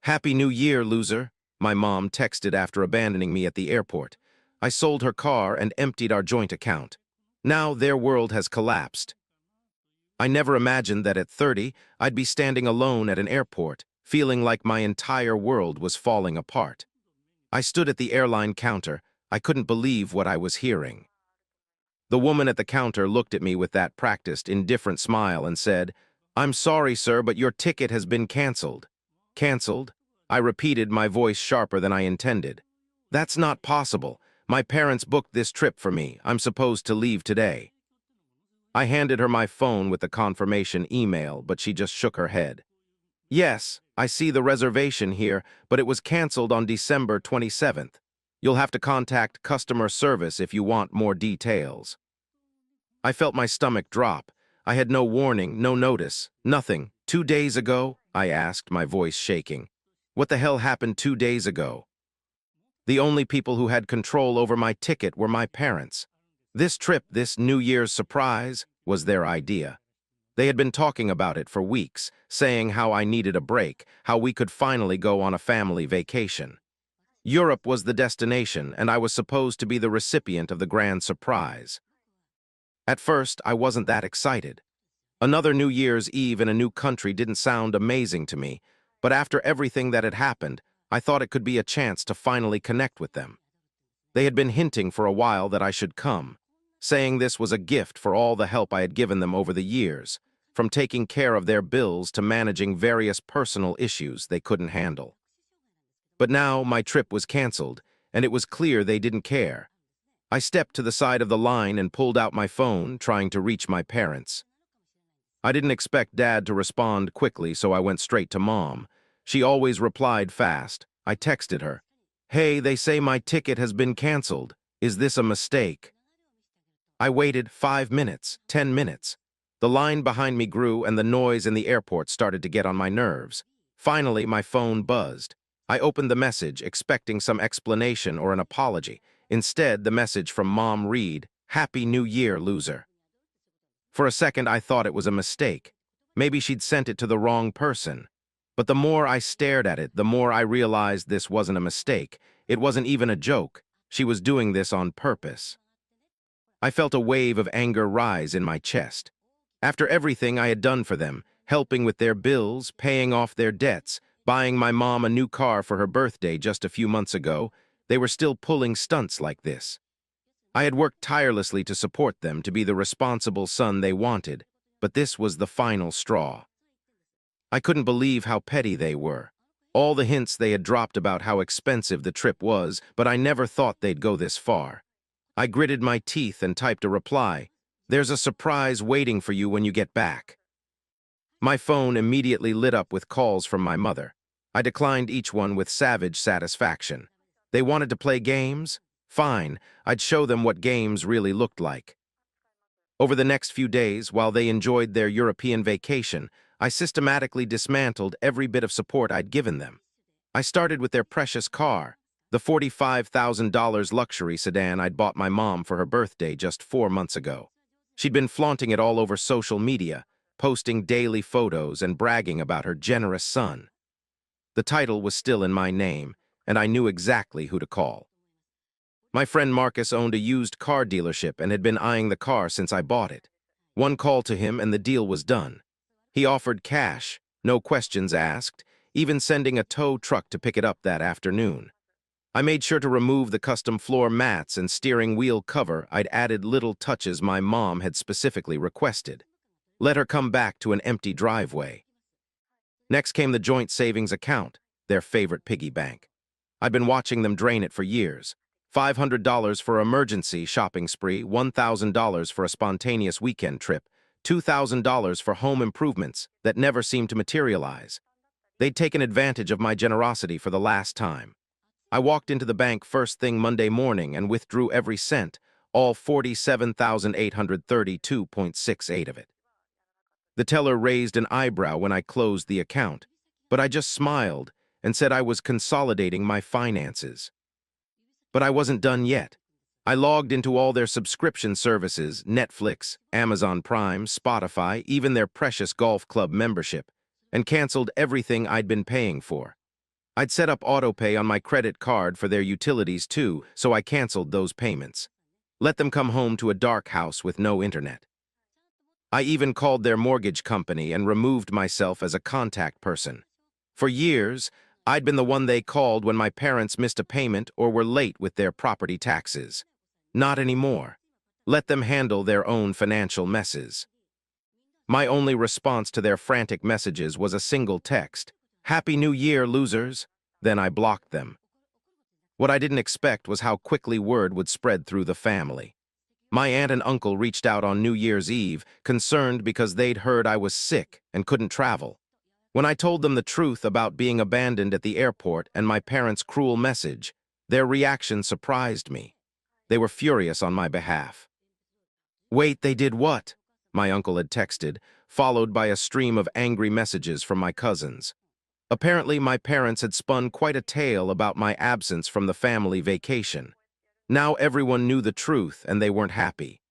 "Happy New Year, loser," my mom texted after abandoning me at the airport. I sold her car and emptied our joint account. Now their world has collapsed. I never imagined that at 30, I'd be standing alone at an airport, feeling like my entire world was falling apart. I stood at the airline counter. I couldn't believe what I was hearing. The woman at the counter looked at me with that practiced, indifferent smile and said, "I'm sorry, sir, but your ticket has been canceled." Canceled? I repeated, my voice sharper than I intended. "That's not possible. My parents booked this trip for me. I'm supposed to leave today." I handed her my phone with the confirmation email, but she just shook her head. "Yes, I see the reservation here, but it was canceled on December 27th. You'll have to contact customer service if you want more details." I felt my stomach drop. I had no warning, no notice, nothing. 2 days ago? I asked, my voice shaking. What the hell happened 2 days ago? The only people who had control over my ticket were my parents. This trip, this New Year's surprise, was their idea. They had been talking about it for weeks, saying how I needed a break, how we could finally go on a family vacation. Europe was the destination, and I was supposed to be the recipient of the grand surprise. At first, I wasn't that excited. Another New Year's Eve in a new country didn't sound amazing to me, but after everything that had happened, I thought it could be a chance to finally connect with them. They had been hinting for a while that I should come, saying this was a gift for all the help I had given them over the years, from taking care of their bills to managing various personal issues they couldn't handle. But now my trip was canceled, and it was clear they didn't care. I stepped to the side of the line and pulled out my phone, trying to reach my parents. I didn't expect Dad to respond quickly, so I went straight to Mom. She always replied fast. I texted her, "Hey, they say my ticket has been canceled. Is this a mistake?" I waited 5 minutes, 10 minutes. The line behind me grew and the noise in the airport started to get on my nerves. Finally, my phone buzzed. I opened the message, expecting some explanation or an apology. Instead, the message from Mom read, "Happy New Year, loser." For a second, I thought it was a mistake. Maybe she'd sent it to the wrong person. But the more I stared at it, the more I realized this wasn't a mistake. It wasn't even a joke. She was doing this on purpose. I felt a wave of anger rise in my chest. After everything I had done for them, helping with their bills, paying off their debts, buying my mom a new car for her birthday just a few months ago, they were still pulling stunts like this. I had worked tirelessly to support them, to be the responsible son they wanted, but this was the final straw. I couldn't believe how petty they were. All the hints they had dropped about how expensive the trip was, but I never thought they'd go this far. I gritted my teeth and typed a reply. "There's a surprise waiting for you when you get back." My phone immediately lit up with calls from my mother. I declined each one with savage satisfaction. They wanted to play games? Fine, I'd show them what games really looked like. Over the next few days, while they enjoyed their European vacation, I systematically dismantled every bit of support I'd given them. I started with their precious car, the $45,000 luxury sedan I'd bought my mom for her birthday just 4 months ago. She'd been flaunting it all over social media, posting daily photos and bragging about her generous son. The title was still in my name, and I knew exactly who to call. My friend Marcus owned a used car dealership and had been eyeing the car since I bought it. One call to him and the deal was done. He offered cash, no questions asked, even sending a tow truck to pick it up that afternoon. I made sure to remove the custom floor mats and steering wheel cover. I'd added little touches my mom had specifically requested. Let her come back to an empty driveway. Next came the joint savings account, their favorite piggy bank. I'd been watching them drain it for years. $500 for emergency shopping spree, $1,000 for a spontaneous weekend trip, $2,000 for home improvements that never seemed to materialize. They'd taken advantage of my generosity for the last time. I walked into the bank first thing Monday morning and withdrew every cent, all $47,832.68 of it. The teller raised an eyebrow when I closed the account, but I just smiled and said I was consolidating my finances. But I wasn't done yet. I logged into all their subscription services, Netflix, Amazon Prime, Spotify, even their precious golf club membership, and canceled everything I'd been paying for. I'd set up autopay on my credit card for their utilities too, so I canceled those payments. Let them come home to a dark house with no internet. I even called their mortgage company and removed myself as a contact person. For years, I'd been the one they called when my parents missed a payment or were late with their property taxes. Not anymore. Let them handle their own financial messes. My only response to their frantic messages was a single text, "Happy New Year, losers." Then I blocked them. What I didn't expect was how quickly word would spread through the family. My aunt and uncle reached out on New Year's Eve, concerned because they'd heard I was sick and couldn't travel. When I told them the truth about being abandoned at the airport and my parents' cruel message, their reaction surprised me. They were furious on my behalf. "Wait, they did what?" my uncle had texted, followed by a stream of angry messages from my cousins. Apparently, my parents had spun quite a tale about my absence from the family vacation. Now everyone knew the truth and they weren't happy.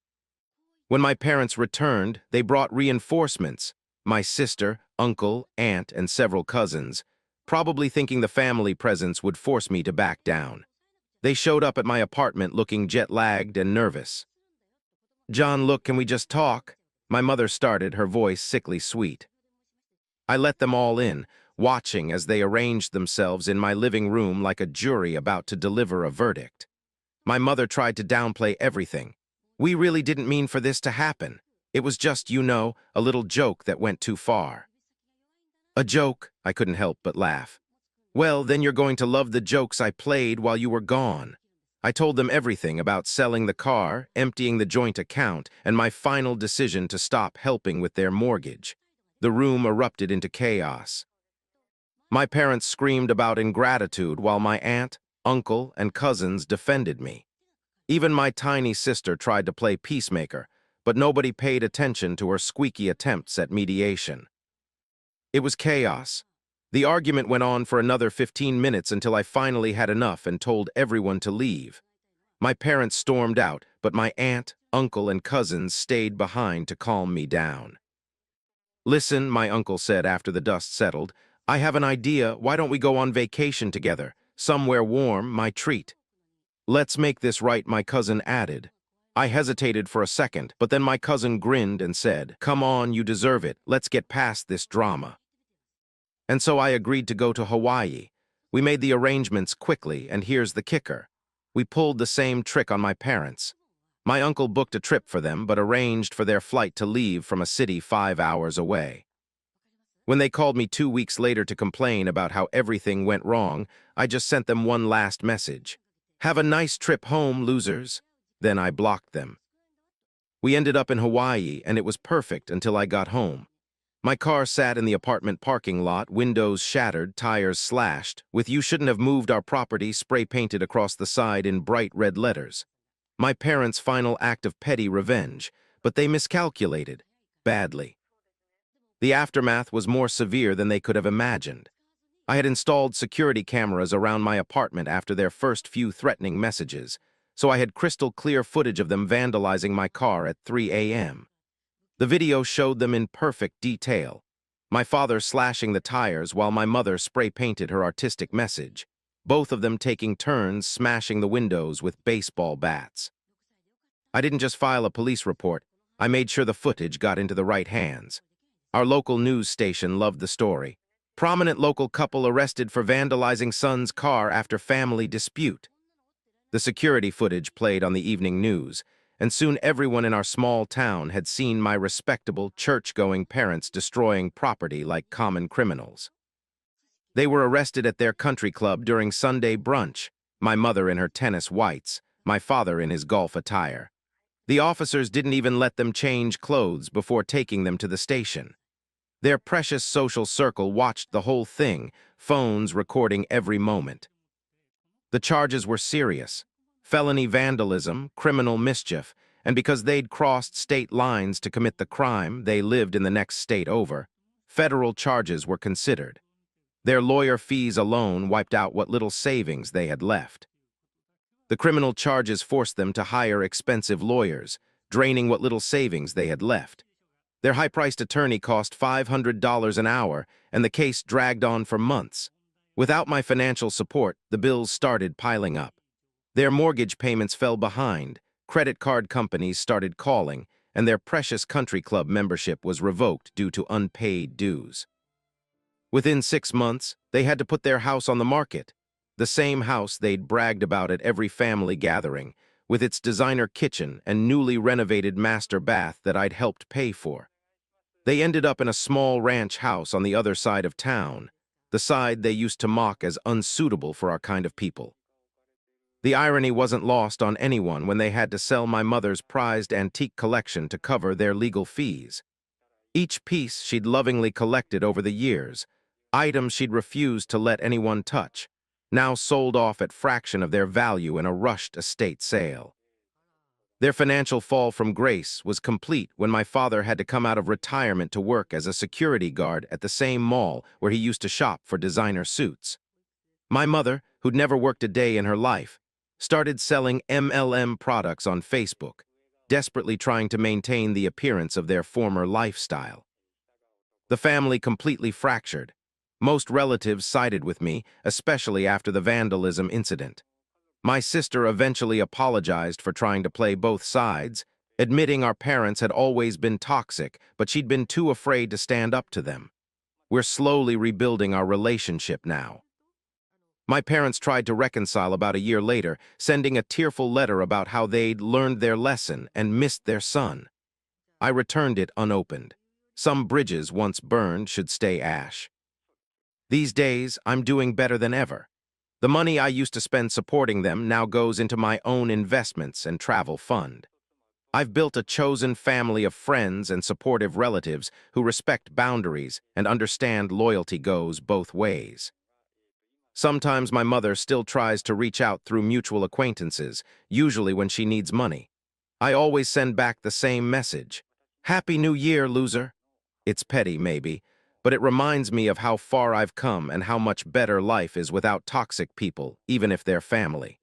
When my parents returned, they brought reinforcements, my sister, uncle, aunt, and several cousins, probably thinking the family presence would force me to back down. They showed up at my apartment looking jet-lagged and nervous. "John, look, can we just talk?" My mother started, her voice sickly sweet. I let them all in, watching as they arranged themselves in my living room like a jury about to deliver a verdict. My mother tried to downplay everything. "We really didn't mean for this to happen. It was just, a little joke that went too far." "A joke?" I couldn't help but laugh. "Well, then you're going to love the jokes I played while you were gone." I told them everything about selling the car, emptying the joint account, and my final decision to stop helping with their mortgage. The room erupted into chaos. My parents screamed about ingratitude while my aunt, uncle, and cousins defended me. Even my tiny sister tried to play peacemaker, but nobody paid attention to her squeaky attempts at mediation. It was chaos. The argument went on for another 15 minutes until I finally had enough and told everyone to leave. My parents stormed out, but my aunt, uncle, and cousins stayed behind to calm me down. "Listen," my uncle said after the dust settled, "I have an idea. Why don't we go on vacation together? Somewhere warm, my treat." "Let's make this right," my cousin added. I hesitated for a second, but then my cousin grinned and said, "Come on, you deserve it. Let's get past this drama." And so I agreed to go to Hawaii. We made the arrangements quickly, and here's the kicker. We pulled the same trick on my parents. My uncle booked a trip for them, but arranged for their flight to leave from a city 5 hours away. When they called me 2 weeks later to complain about how everything went wrong, I just sent them one last message. "Have a nice trip home, losers." Then I blocked them. We ended up in Hawaii, and it was perfect until I got home. My car sat in the apartment parking lot, windows shattered, tires slashed, with "You shouldn't have moved our property" spray-painted across the side in bright red letters. My parents' final act of petty revenge, but they miscalculated. Badly. The aftermath was more severe than they could have imagined. I had installed security cameras around my apartment after their first few threatening messages, so I had crystal-clear footage of them vandalizing my car at 3 a.m. The video showed them in perfect detail. My father slashing the tires while my mother spray-painted her artistic message, both of them taking turns smashing the windows with baseball bats. I didn't just file a police report, I made sure the footage got into the right hands. Our local news station loved the story. "Prominent local couple arrested for vandalizing son's car after family dispute." The security footage played on the evening news, and soon everyone in our small town had seen my respectable, church-going parents destroying property like common criminals. They were arrested at their country club during Sunday brunch, my mother in her tennis whites, my father in his golf attire. The officers didn't even let them change clothes before taking them to the station. Their precious social circle watched the whole thing, phones recording every moment. The charges were serious: felony vandalism, criminal mischief, and because they'd crossed state lines to commit the crime, they lived in the next state over. Federal charges were considered. Their lawyer fees alone wiped out what little savings they had left. The criminal charges forced them to hire expensive lawyers, draining what little savings they had left. Their high-priced attorney cost $500 an hour, and the case dragged on for months. Without my financial support, the bills started piling up. Their mortgage payments fell behind, credit card companies started calling, and their precious country club membership was revoked due to unpaid dues. Within 6 months, they had to put their house on the market, the same house they'd bragged about at every family gathering, with its designer kitchen and newly renovated master bath that I'd helped pay for. They ended up in a small ranch house on the other side of town, the side they used to mock as unsuitable for our kind of people. The irony wasn't lost on anyone when they had to sell my mother's prized antique collection to cover their legal fees. Each piece she'd lovingly collected over the years, items she'd refused to let anyone touch, now sold off at fraction of their value in a rushed estate sale. Their financial fall from grace was complete when my father had to come out of retirement to work as a security guard at the same mall where he used to shop for designer suits. My mother, who'd never worked a day in her life, started selling MLM products on Facebook, desperately trying to maintain the appearance of their former lifestyle. The family completely fractured. Most relatives sided with me, especially after the vandalism incident. My sister eventually apologized for trying to play both sides, admitting our parents had always been toxic, but she'd been too afraid to stand up to them. We're slowly rebuilding our relationship now. My parents tried to reconcile about a year later, sending a tearful letter about how they'd learned their lesson and missed their son. I returned it unopened. Some bridges once burned should stay ash. These days, I'm doing better than ever. The money I used to spend supporting them now goes into my own investments and travel fund. I've built a chosen family of friends and supportive relatives who respect boundaries and understand loyalty goes both ways. Sometimes my mother still tries to reach out through mutual acquaintances, usually when she needs money. I always send back the same message. Happy New Year, loser. It's petty, maybe, but it reminds me of how far I've come and how much better life is without toxic people, even if they're family.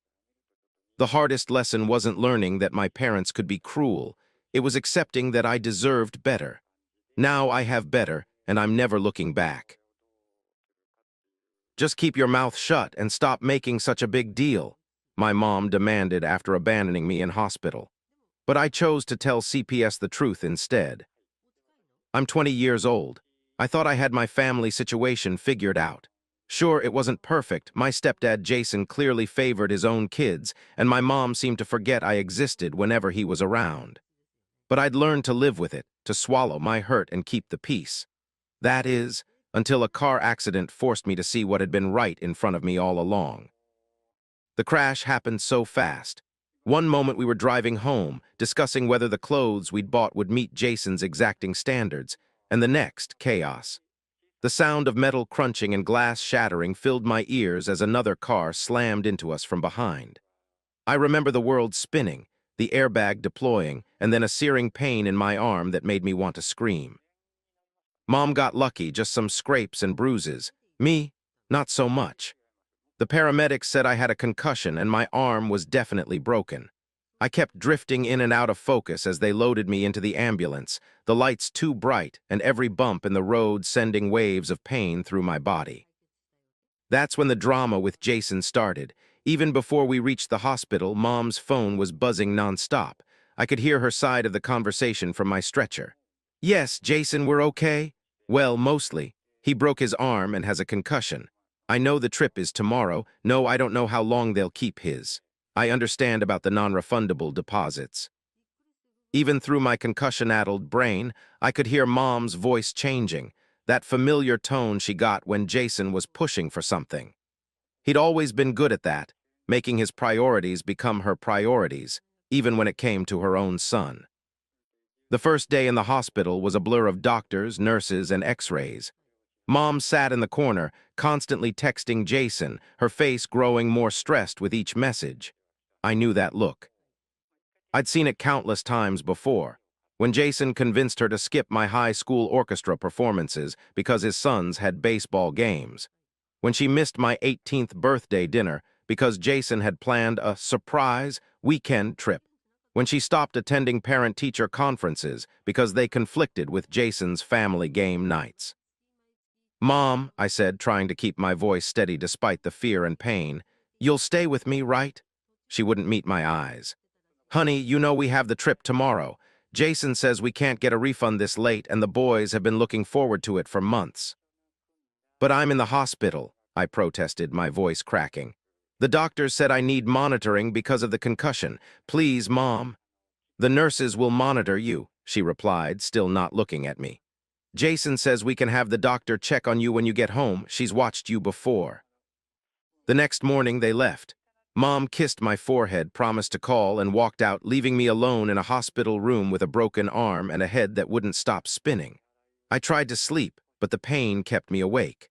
The hardest lesson wasn't learning that my parents could be cruel. It was accepting that I deserved better. Now I have better, and I'm never looking back. Just keep your mouth shut and stop making such a big deal, my mom demanded after abandoning me in hospital. But I chose to tell CPS the truth instead. I'm 20 years old. I thought I had my family situation figured out. Sure, it wasn't perfect. My stepdad Jason clearly favored his own kids, and my mom seemed to forget I existed whenever he was around. But I'd learned to live with it, to swallow my hurt and keep the peace. That is, until a car accident forced me to see what had been right in front of me all along. The crash happened so fast. One moment we were driving home, discussing whether the clothes we'd bought would meet Jason's exacting standards, and the next, chaos. The sound of metal crunching and glass shattering filled my ears as another car slammed into us from behind. I remember the world spinning, the airbag deploying, and then a searing pain in my arm that made me want to scream. Mom got lucky, just some scrapes and bruises. Me, not so much. The paramedics said I had a concussion and my arm was definitely broken. I kept drifting in and out of focus as they loaded me into the ambulance, the lights too bright and every bump in the road sending waves of pain through my body. That's when the drama with Jason started. Even before we reached the hospital, Mom's phone was buzzing nonstop. I could hear her side of the conversation from my stretcher. Yes, Jason, we're okay. Well, mostly. He broke his arm and has a concussion. I know the trip is tomorrow. No, I don't know how long they'll keep his. I understand about the non-refundable deposits. Even through my concussion-addled brain, I could hear Mom's voice changing, that familiar tone she got when Jason was pushing for something. He'd always been good at that, making his priorities become her priorities, even when it came to her own son. The first day in the hospital was a blur of doctors, nurses, and x-rays. Mom sat in the corner, constantly texting Jason, her face growing more stressed with each message. I knew that look. I'd seen it countless times before, when Jason convinced her to skip my high school orchestra performances because his sons had baseball games, when she missed my 18th birthday dinner because Jason had planned a surprise weekend trip, when she stopped attending parent-teacher conferences because they conflicted with Jason's family game nights. Mom, I said, trying to keep my voice steady despite the fear and pain, you'll stay with me, right? She wouldn't meet my eyes. Honey, you know we have the trip tomorrow. Jason says we can't get a refund this late and the boys have been looking forward to it for months. But I'm in the hospital, I protested, my voice cracking. The doctors said I need monitoring because of the concussion. Please, Mom. The nurses will monitor you, she replied, still not looking at me. Jason says we can have the doctor check on you when you get home. She's watched you before. The next morning they left. Mom kissed my forehead, promised to call, and walked out, leaving me alone in a hospital room with a broken arm and a head that wouldn't stop spinning. I tried to sleep, but the pain kept me awake.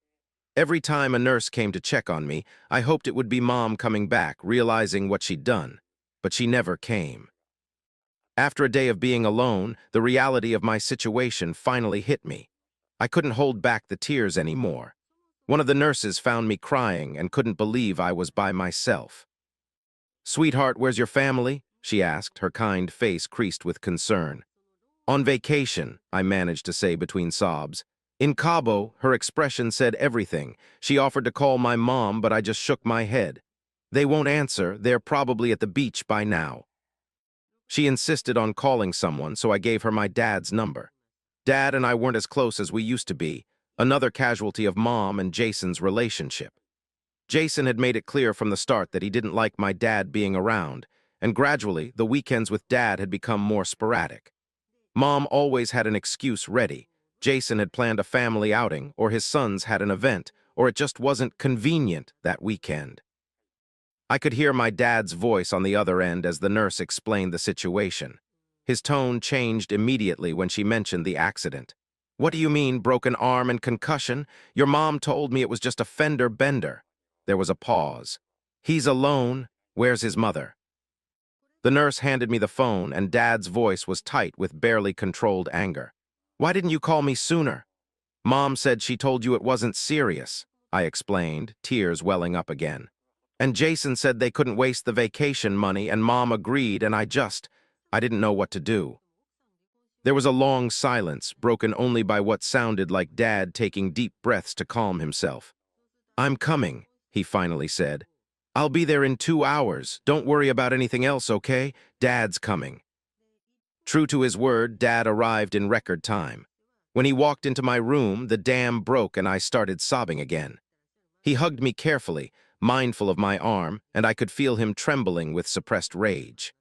Every time a nurse came to check on me, I hoped it would be Mom coming back, realizing what she'd done. But she never came. After a day of being alone, the reality of my situation finally hit me. I couldn't hold back the tears anymore. One of the nurses found me crying and couldn't believe I was by myself. "Sweetheart, where's your family?" she asked, her kind face creased with concern. "On vacation," I managed to say between sobs. In Cabo, her expression said everything. She offered to call my mom, but I just shook my head. "They won't answer. They're probably at the beach by now." She insisted on calling someone, so I gave her my dad's number. Dad and I weren't as close as we used to be, another casualty of Mom and Jason's relationship. Jason had made it clear from the start that he didn't like my dad being around, and gradually, the weekends with Dad had become more sporadic. Mom always had an excuse ready. Jason had planned a family outing, or his sons had an event, or it just wasn't convenient that weekend. I could hear my dad's voice on the other end as the nurse explained the situation. His tone changed immediately when she mentioned the accident. "What do you mean, broken arm and concussion? Your mom told me it was just a fender bender." There was a pause. "He's alone. Where's his mother?" The nurse handed me the phone, and Dad's voice was tight with barely controlled anger. "Why didn't you call me sooner?" "Mom said she told you it wasn't serious," I explained, tears welling up again. "And Jason said they couldn't waste the vacation money, and Mom agreed, and I didn't know what to do." There was a long silence, broken only by what sounded like Dad taking deep breaths to calm himself. "I'm coming," he finally said. "I'll be there in 2 hours. Don't worry about anything else, okay? Dad's coming." True to his word, Dad arrived in record time. When he walked into my room, the dam broke and I started sobbing again. He hugged me carefully, mindful of my arm, and I could feel him trembling with suppressed rage.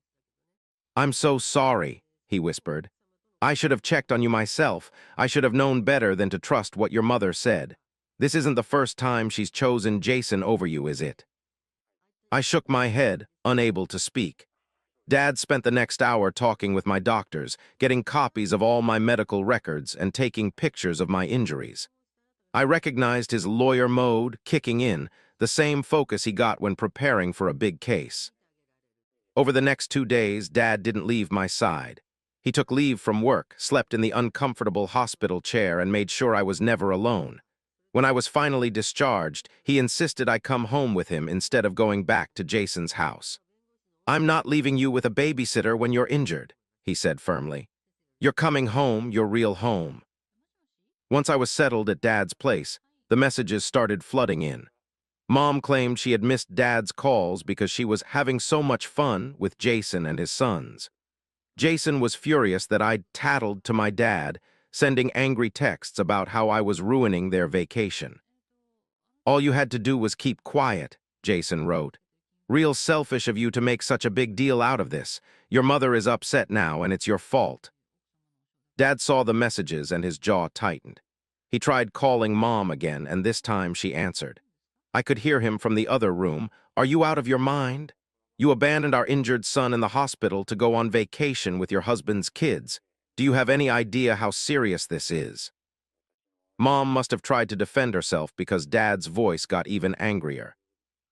"I'm so sorry," he whispered. "I should have checked on you myself. I should have known better than to trust what your mother said. This isn't the first time she's chosen Jason over you, is it?" I shook my head, unable to speak. Dad spent the next hour talking with my doctors, getting copies of all my medical records and taking pictures of my injuries. I recognized his lawyer mode kicking in, the same focus he got when preparing for a big case. Over the next 2 days, Dad didn't leave my side. He took leave from work, slept in the uncomfortable hospital chair, and made sure I was never alone. When I was finally discharged, he insisted I come home with him instead of going back to Jason's house. "I'm not leaving you with a babysitter when you're injured," he said firmly. "You're coming home, your real home." Once I was settled at Dad's place, the messages started flooding in. Mom claimed she had missed Dad's calls because she was having so much fun with Jason and his sons. Jason was furious that I'd tattled to my dad, sending angry texts about how I was ruining their vacation. "All you had to do was keep quiet," Jason wrote. "Real selfish of you to make such a big deal out of this. Your mother is upset now, and it's your fault." Dad saw the messages and his jaw tightened. He tried calling Mom again, and this time she answered. I could hear him from the other room. "Are you out of your mind? You abandoned our injured son in the hospital to go on vacation with your husband's kids. Do you have any idea how serious this is?" Mom must have tried to defend herself because Dad's voice got even angrier.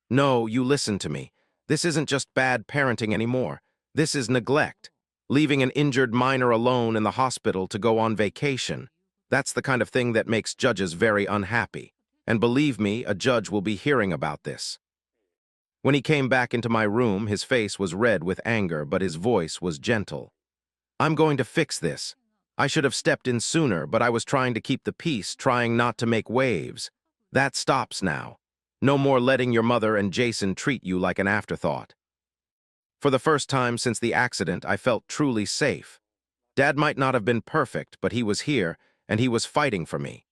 "No, you listen to me. This isn't just bad parenting anymore. This is neglect. Leaving an injured minor alone in the hospital to go on vacation. That's the kind of thing that makes judges very unhappy. And believe me, a judge will be hearing about this." When he came back into my room, his face was red with anger, but his voice was gentle. "I'm going to fix this. I should have stepped in sooner, but I was trying to keep the peace, trying not to make waves. That stops now. No more letting your mother and Jason treat you like an afterthought. For the first time since the accident, I felt truly safe. Dad might not have been perfect, but he was here, and he was fighting for me.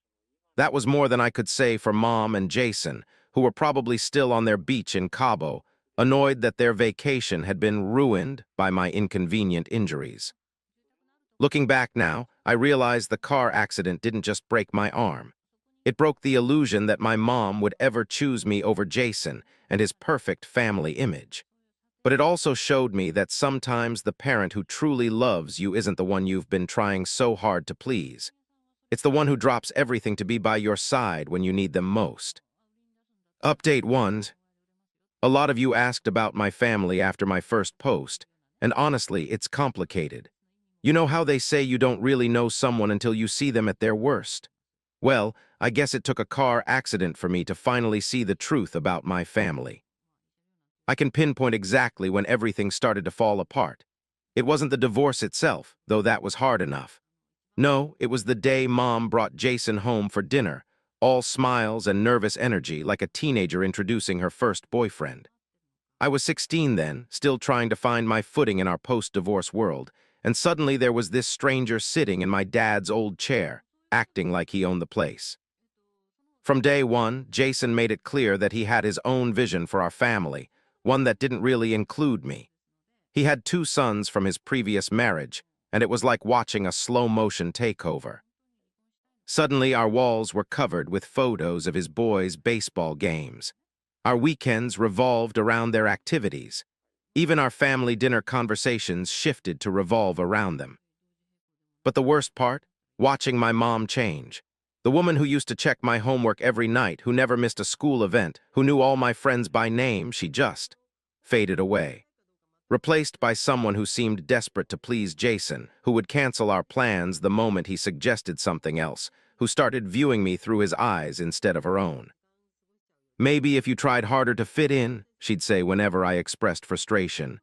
That was more than I could say for Mom and Jason, who were probably still on their beach in Cabo, annoyed that their vacation had been ruined by my inconvenient injuries. Looking back now, I realized the car accident didn't just break my arm. It broke the illusion that my mom would ever choose me over Jason and his perfect family image. But it also showed me that sometimes the parent who truly loves you isn't the one you've been trying so hard to please. It's the one who drops everything to be by your side when you need them most. Update 1. A lot of you asked about my family after my first post, and honestly, it's complicated. You know how they say you don't really know someone until you see them at their worst? Well, I guess it took a car accident for me to finally see the truth about my family. I can pinpoint exactly when everything started to fall apart. It wasn't the divorce itself, though that was hard enough. No, it was the day Mom brought Jason home for dinner, all smiles and nervous energy like a teenager introducing her first boyfriend. I was 16 then, still trying to find my footing in our post-divorce world, and suddenly there was this stranger sitting in my dad's old chair, acting like he owned the place. From day one, Jason made it clear that he had his own vision for our family, one that didn't really include me. He had 2 sons from his previous marriage, and it was like watching a slow-motion takeover. Suddenly, our walls were covered with photos of his boys' baseball games. Our weekends revolved around their activities. Even our family dinner conversations shifted to revolve around them. But the worst part? Watching my mom change. The woman who used to check my homework every night, who never missed a school event, who knew all my friends by name, she just faded away. Replaced by someone who seemed desperate to please Jason, who would cancel our plans the moment he suggested something else, who started viewing me through his eyes instead of her own. Maybe if you tried harder to fit in, she'd say whenever I expressed frustration.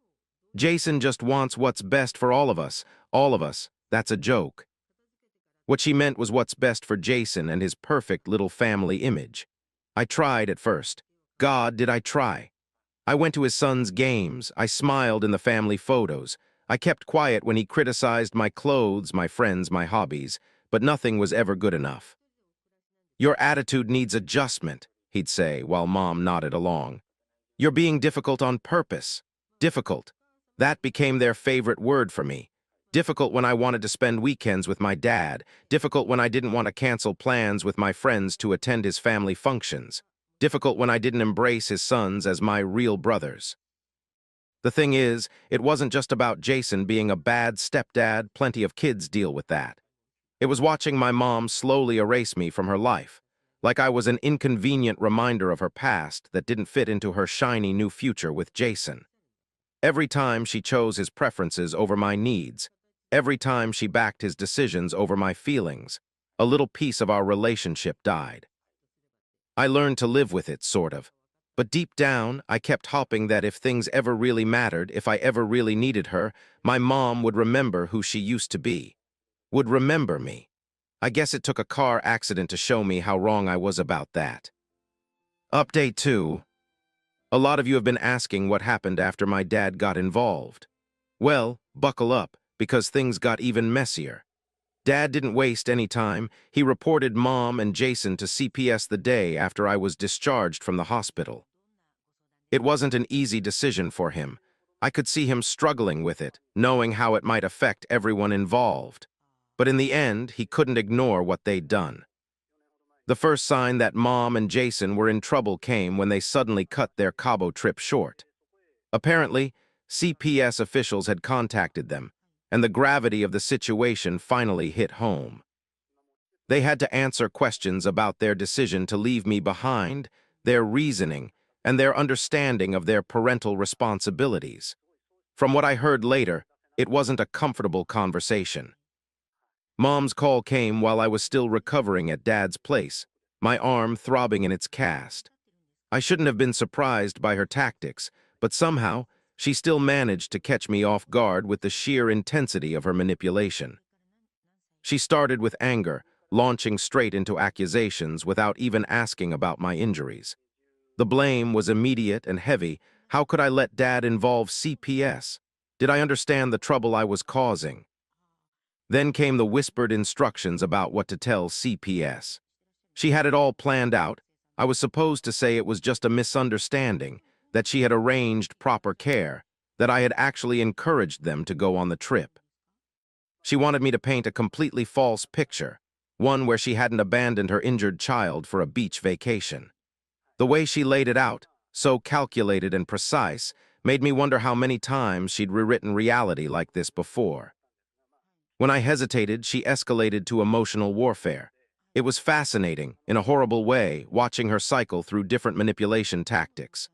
Jason just wants what's best for all of us, that's a joke. What she meant was what's best for Jason and his perfect little family image. I tried at first. God, did I try? I went to his son's games, I smiled in the family photos, I kept quiet when he criticized my clothes, my friends, my hobbies, but nothing was ever good enough. Your attitude needs adjustment, he'd say, while Mom nodded along. You're being difficult on purpose. Difficult. That became their favorite word for me. Difficult when I wanted to spend weekends with my dad. Difficult when I didn't want to cancel plans with my friends to attend his family functions. Difficult when I didn't embrace his sons as my real brothers. The thing is, it wasn't just about Jason being a bad stepdad. Plenty of kids deal with that. It was watching my mom slowly erase me from her life, like I was an inconvenient reminder of her past that didn't fit into her shiny new future with Jason. Every time she chose his preferences over my needs, every time she backed his decisions over my feelings, a little piece of our relationship died. I learned to live with it, sort of. But deep down, I kept hoping that if things ever really mattered, if I ever really needed her, my mom would remember who she used to be. Would remember me. I guess it took a car accident to show me how wrong I was about that. Update 2. A lot of you have been asking what happened after my dad got involved. Well, buckle up, because things got even messier. Dad didn't waste any time. He reported Mom and Jason to CPS the day after I was discharged from the hospital. It wasn't an easy decision for him. I could see him struggling with it, knowing how it might affect everyone involved. But in the end, he couldn't ignore what they'd done. The first sign that Mom and Jason were in trouble came when they suddenly cut their Cabo trip short. Apparently, CPS officials had contacted them, and the gravity of the situation finally hit home. They had to answer questions about their decision to leave me behind, their reasoning, and their understanding of their parental responsibilities. From what I heard later, it wasn't a comfortable conversation. Mom's call came while I was still recovering at Dad's place, my arm throbbing in its cast. I shouldn't have been surprised by her tactics, but somehow, she still managed to catch me off guard with the sheer intensity of her manipulation. She started with anger, launching straight into accusations without even asking about my injuries. The blame was immediate and heavy. How could I let Dad involve CPS? Did I understand the trouble I was causing? Then came the whispered instructions about what to tell CPS. She had it all planned out. I was supposed to say it was just a misunderstanding, that she had arranged proper care, that I had actually encouraged them to go on the trip. She wanted me to paint a completely false picture, one where she hadn't abandoned her injured child for a beach vacation. The way she laid it out, so calculated and precise, made me wonder how many times she'd rewritten reality like this before. When I hesitated, she escalated to emotional warfare. It was fascinating, in a horrible way, watching her cycle through different manipulation tactics.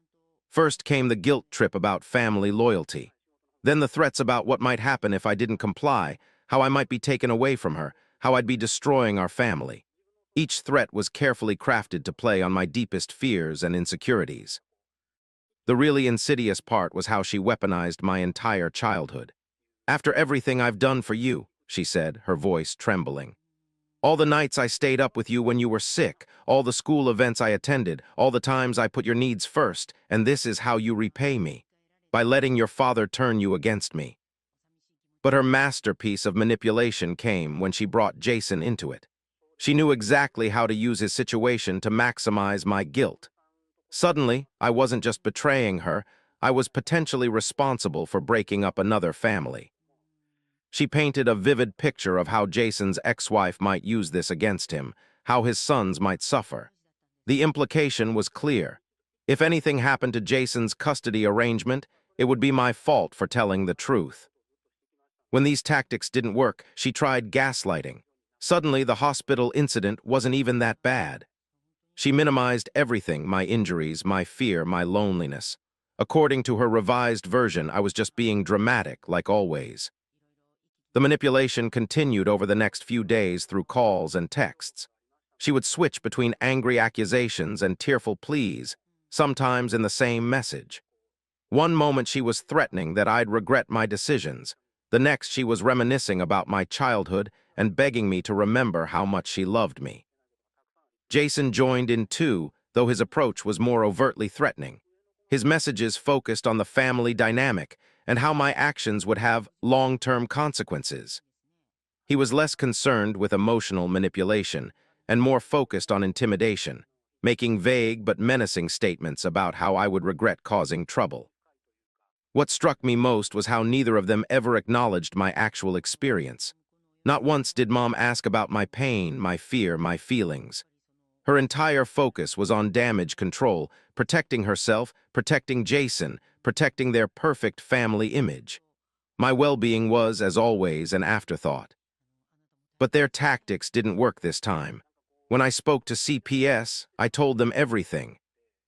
First came the guilt trip about family loyalty. Then the threats about what might happen if I didn't comply, how I might be taken away from her, how I'd be destroying our family. Each threat was carefully crafted to play on my deepest fears and insecurities. The really insidious part was how she weaponized my entire childhood. "After everything I've done for you," she said, her voice trembling. "All the nights I stayed up with you when you were sick, all the school events I attended, all the times I put your needs first, and this is how you repay me, by letting your father turn you against me." But her masterpiece of manipulation came when she brought Jason into it. She knew exactly how to use his situation to maximize my guilt. Suddenly, I wasn't just betraying her, I was potentially responsible for breaking up another family. She painted a vivid picture of how Jason's ex-wife might use this against him, how his sons might suffer. The implication was clear. If anything happened to Jason's custody arrangement, it would be my fault for telling the truth. When these tactics didn't work, she tried gaslighting. Suddenly, the hospital incident wasn't even that bad. She minimized everything, my injuries, my fear, my loneliness. According to her revised version, I was just being dramatic, like always. The manipulation continued over the next few days through calls and texts. She would switch between angry accusations and tearful pleas, sometimes in the same message. One moment she was threatening that I'd regret my decisions. The next she was reminiscing about my childhood and begging me to remember how much she loved me. Jason joined in too, though his approach was more overtly threatening. His messages focused on the family dynamic and how my actions would have long-term consequences. He was less concerned with emotional manipulation and more focused on intimidation, making vague but menacing statements about how I would regret causing trouble. What struck me most was how neither of them ever acknowledged my actual experience. Not once did Mom ask about my pain, my fear, my feelings. Her entire focus was on damage control, protecting herself, protecting Jason, protecting their perfect family image. My well-being was, as always, an afterthought. But their tactics didn't work this time. When I spoke to CPS, I told them everything.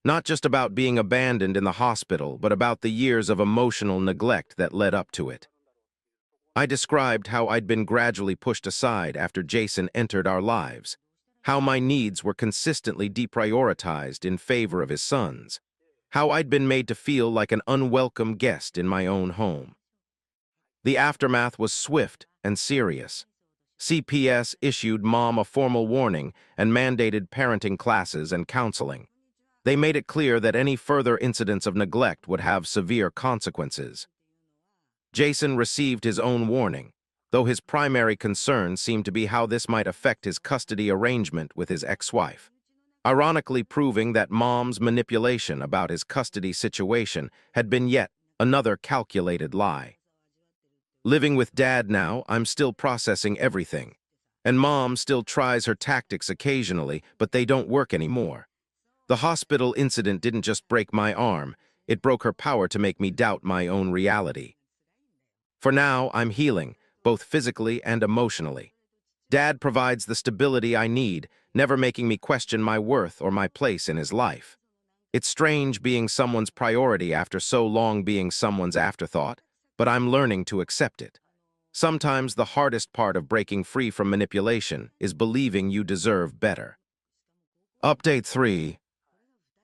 Not just about being abandoned in the hospital, but about the years of emotional neglect that led up to it. I described how I'd been gradually pushed aside after Jason entered our lives, how my needs were consistently deprioritized in favor of his sons, how I'd been made to feel like an unwelcome guest in my own home. The aftermath was swift and serious. CPS issued Mom a formal warning and mandated parenting classes and counseling. They made it clear that any further incidents of neglect would have severe consequences. Jason received his own warning, though his primary concern seemed to be how this might affect his custody arrangement with his ex-wife, ironically proving that Mom's manipulation about his custody situation had been yet another calculated lie. Living with Dad now, I'm still processing everything, and Mom still tries her tactics occasionally, but they don't work anymore. The hospital incident didn't just break my arm, it broke her power to make me doubt my own reality. For now, I'm healing, both physically and emotionally. Dad provides the stability I need, never making me question my worth or my place in his life. It's strange being someone's priority after so long being someone's afterthought, but I'm learning to accept it. Sometimes the hardest part of breaking free from manipulation is believing you deserve better. Update 3.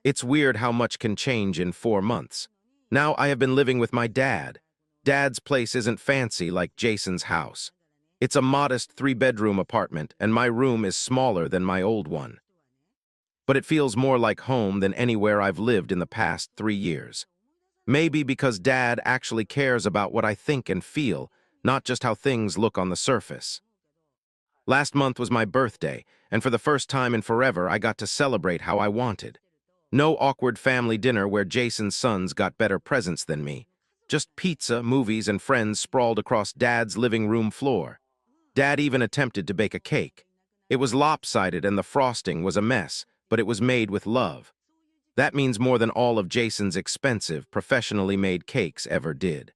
It's weird how much can change in 4 months. Now I have been living with my dad. Dad's place isn't fancy like Jason's house. It's a modest 3-bedroom apartment, and my room is smaller than my old one. But it feels more like home than anywhere I've lived in the past 3 years. Maybe because Dad actually cares about what I think and feel, not just how things look on the surface. Last month was my birthday, and for the first time in forever, I got to celebrate how I wanted. No awkward family dinner where Jason's sons got better presents than me. Just pizza, movies, and friends sprawled across Dad's living room floor. Dad even attempted to bake a cake. It was lopsided and the frosting was a mess, but it was made with love. That means more than all of Jason's expensive, professionally made cakes ever did.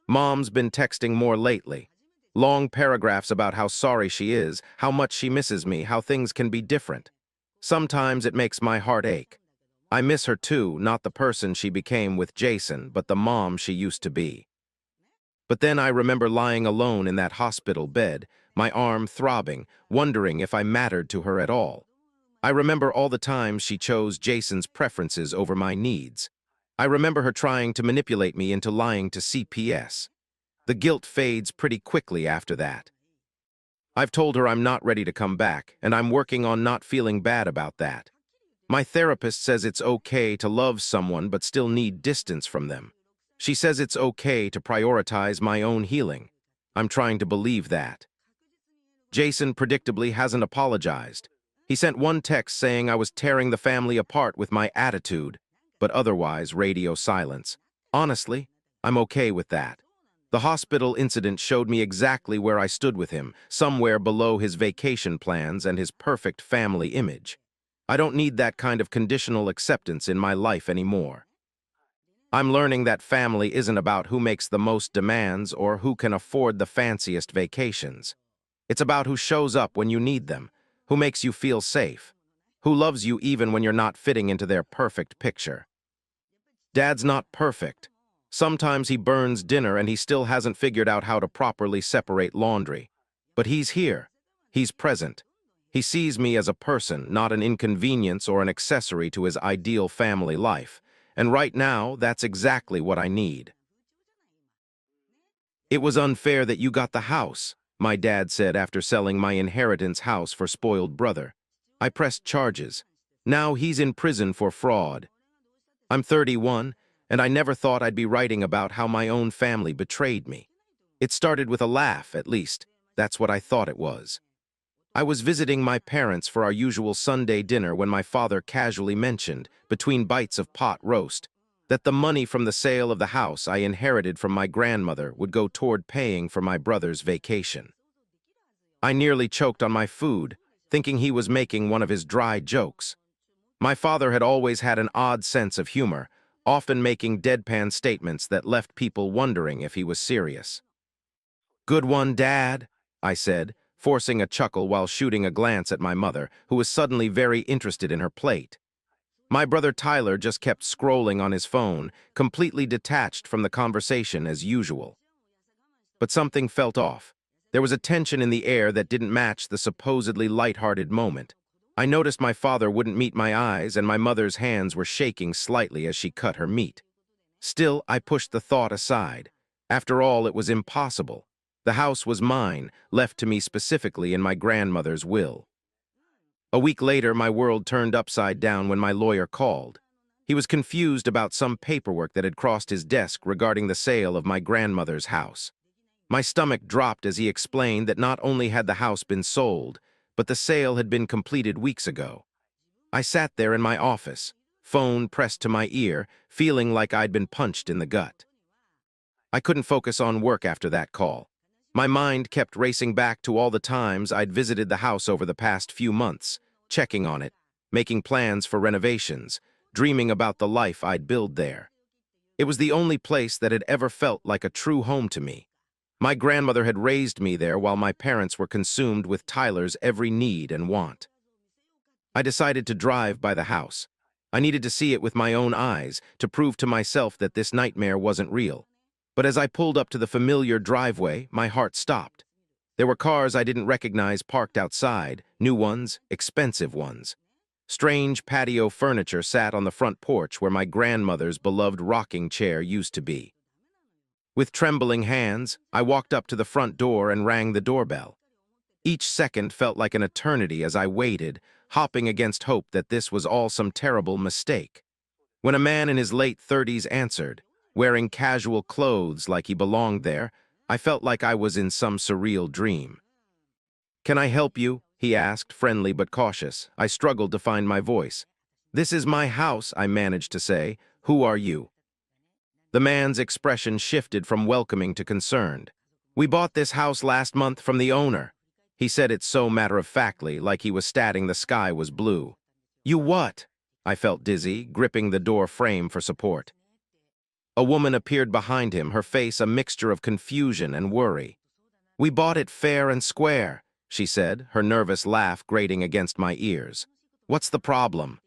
Mom's been texting more lately. Long paragraphs about how sorry she is, how much she misses me, how things can be different. Sometimes it makes my heart ache. I miss her too, not the person she became with Jason, but the mom she used to be. But then I remember lying alone in that hospital bed, my arm throbbing, wondering if I mattered to her at all. I remember all the times she chose Jason's preferences over my needs. I remember her trying to manipulate me into lying to CPS. The guilt fades pretty quickly after that. I've told her I'm not ready to come back, and I'm working on not feeling bad about that. My therapist says it's okay to love someone but still need distance from them. She says it's okay to prioritize my own healing. I'm trying to believe that. Jason predictably hasn't apologized. He sent one text saying I was tearing the family apart with my attitude, but otherwise radio silence. Honestly, I'm okay with that. The hospital incident showed me exactly where I stood with him, somewhere below his vacation plans and his perfect family image. I don't need that kind of conditional acceptance in my life anymore. I'm learning that family isn't about who makes the most demands or who can afford the fanciest vacations. It's about who shows up when you need them, who makes you feel safe, who loves you even when you're not fitting into their perfect picture. Dad's not perfect. Sometimes he burns dinner and he still hasn't figured out how to properly separate laundry. But he's here. He's present. He sees me as a person, not an inconvenience or an accessory to his ideal family life. And right now, that's exactly what I need. It was unfair that you got the house, my dad said after selling my inheritance house for spoiled brother. I pressed charges. Now he's in prison for fraud. I'm 31, and I never thought I'd be writing about how my own family betrayed me. It started with a laugh, at least. That's what I thought it was. I was visiting my parents for our usual Sunday dinner when my father casually mentioned, between bites of pot roast, that the money from the sale of the house I inherited from my grandmother would go toward paying for my brother's vacation. I nearly choked on my food, thinking he was making one of his dry jokes. My father had always had an odd sense of humor, often making deadpan statements that left people wondering if he was serious. "Good one, Dad," I said, forcing a chuckle while shooting a glance at my mother, who was suddenly very interested in her plate. My brother Tyler just kept scrolling on his phone, completely detached from the conversation as usual. But something felt off. There was a tension in the air that didn't match the supposedly light-hearted moment. I noticed my father wouldn't meet my eyes, and my mother's hands were shaking slightly as she cut her meat. Still, I pushed the thought aside. After all, it was impossible. The house was mine, left to me specifically in my grandmother's will. A week later, my world turned upside down when my lawyer called. He was confused about some paperwork that had crossed his desk regarding the sale of my grandmother's house. My stomach dropped as he explained that not only had the house been sold, but the sale had been completed weeks ago. I sat there in my office, phone pressed to my ear, feeling like I'd been punched in the gut. I couldn't focus on work after that call. My mind kept racing back to all the times I'd visited the house over the past few months, checking on it, making plans for renovations, dreaming about the life I'd build there. It was the only place that had ever felt like a true home to me. My grandmother had raised me there while my parents were consumed with Tyler's every need and want. I decided to drive by the house. I needed to see it with my own eyes to prove to myself that this nightmare wasn't real. But as I pulled up to the familiar driveway, my heart stopped. There were cars I didn't recognize parked outside, new ones, expensive ones. Strange patio furniture sat on the front porch where my grandmother's beloved rocking chair used to be. With trembling hands, I walked up to the front door and rang the doorbell. Each second felt like an eternity as I waited, hopping against hope that this was all some terrible mistake. When a man in his late 30s answered, wearing casual clothes like he belonged there, I felt like I was in some surreal dream. "Can I help you?" he asked, friendly but cautious. I struggled to find my voice. "This is my house," I managed to say. "Who are you?" The man's expression shifted from welcoming to concerned. "We bought this house last month from the owner." He said it so matter-of-factly, like he was stating the sky was blue. "You what?" I felt dizzy, gripping the door frame for support. A woman appeared behind him, her face a mixture of confusion and worry. "We bought it fair and square," she said, her nervous laugh grating against my ears. "What's the problem?"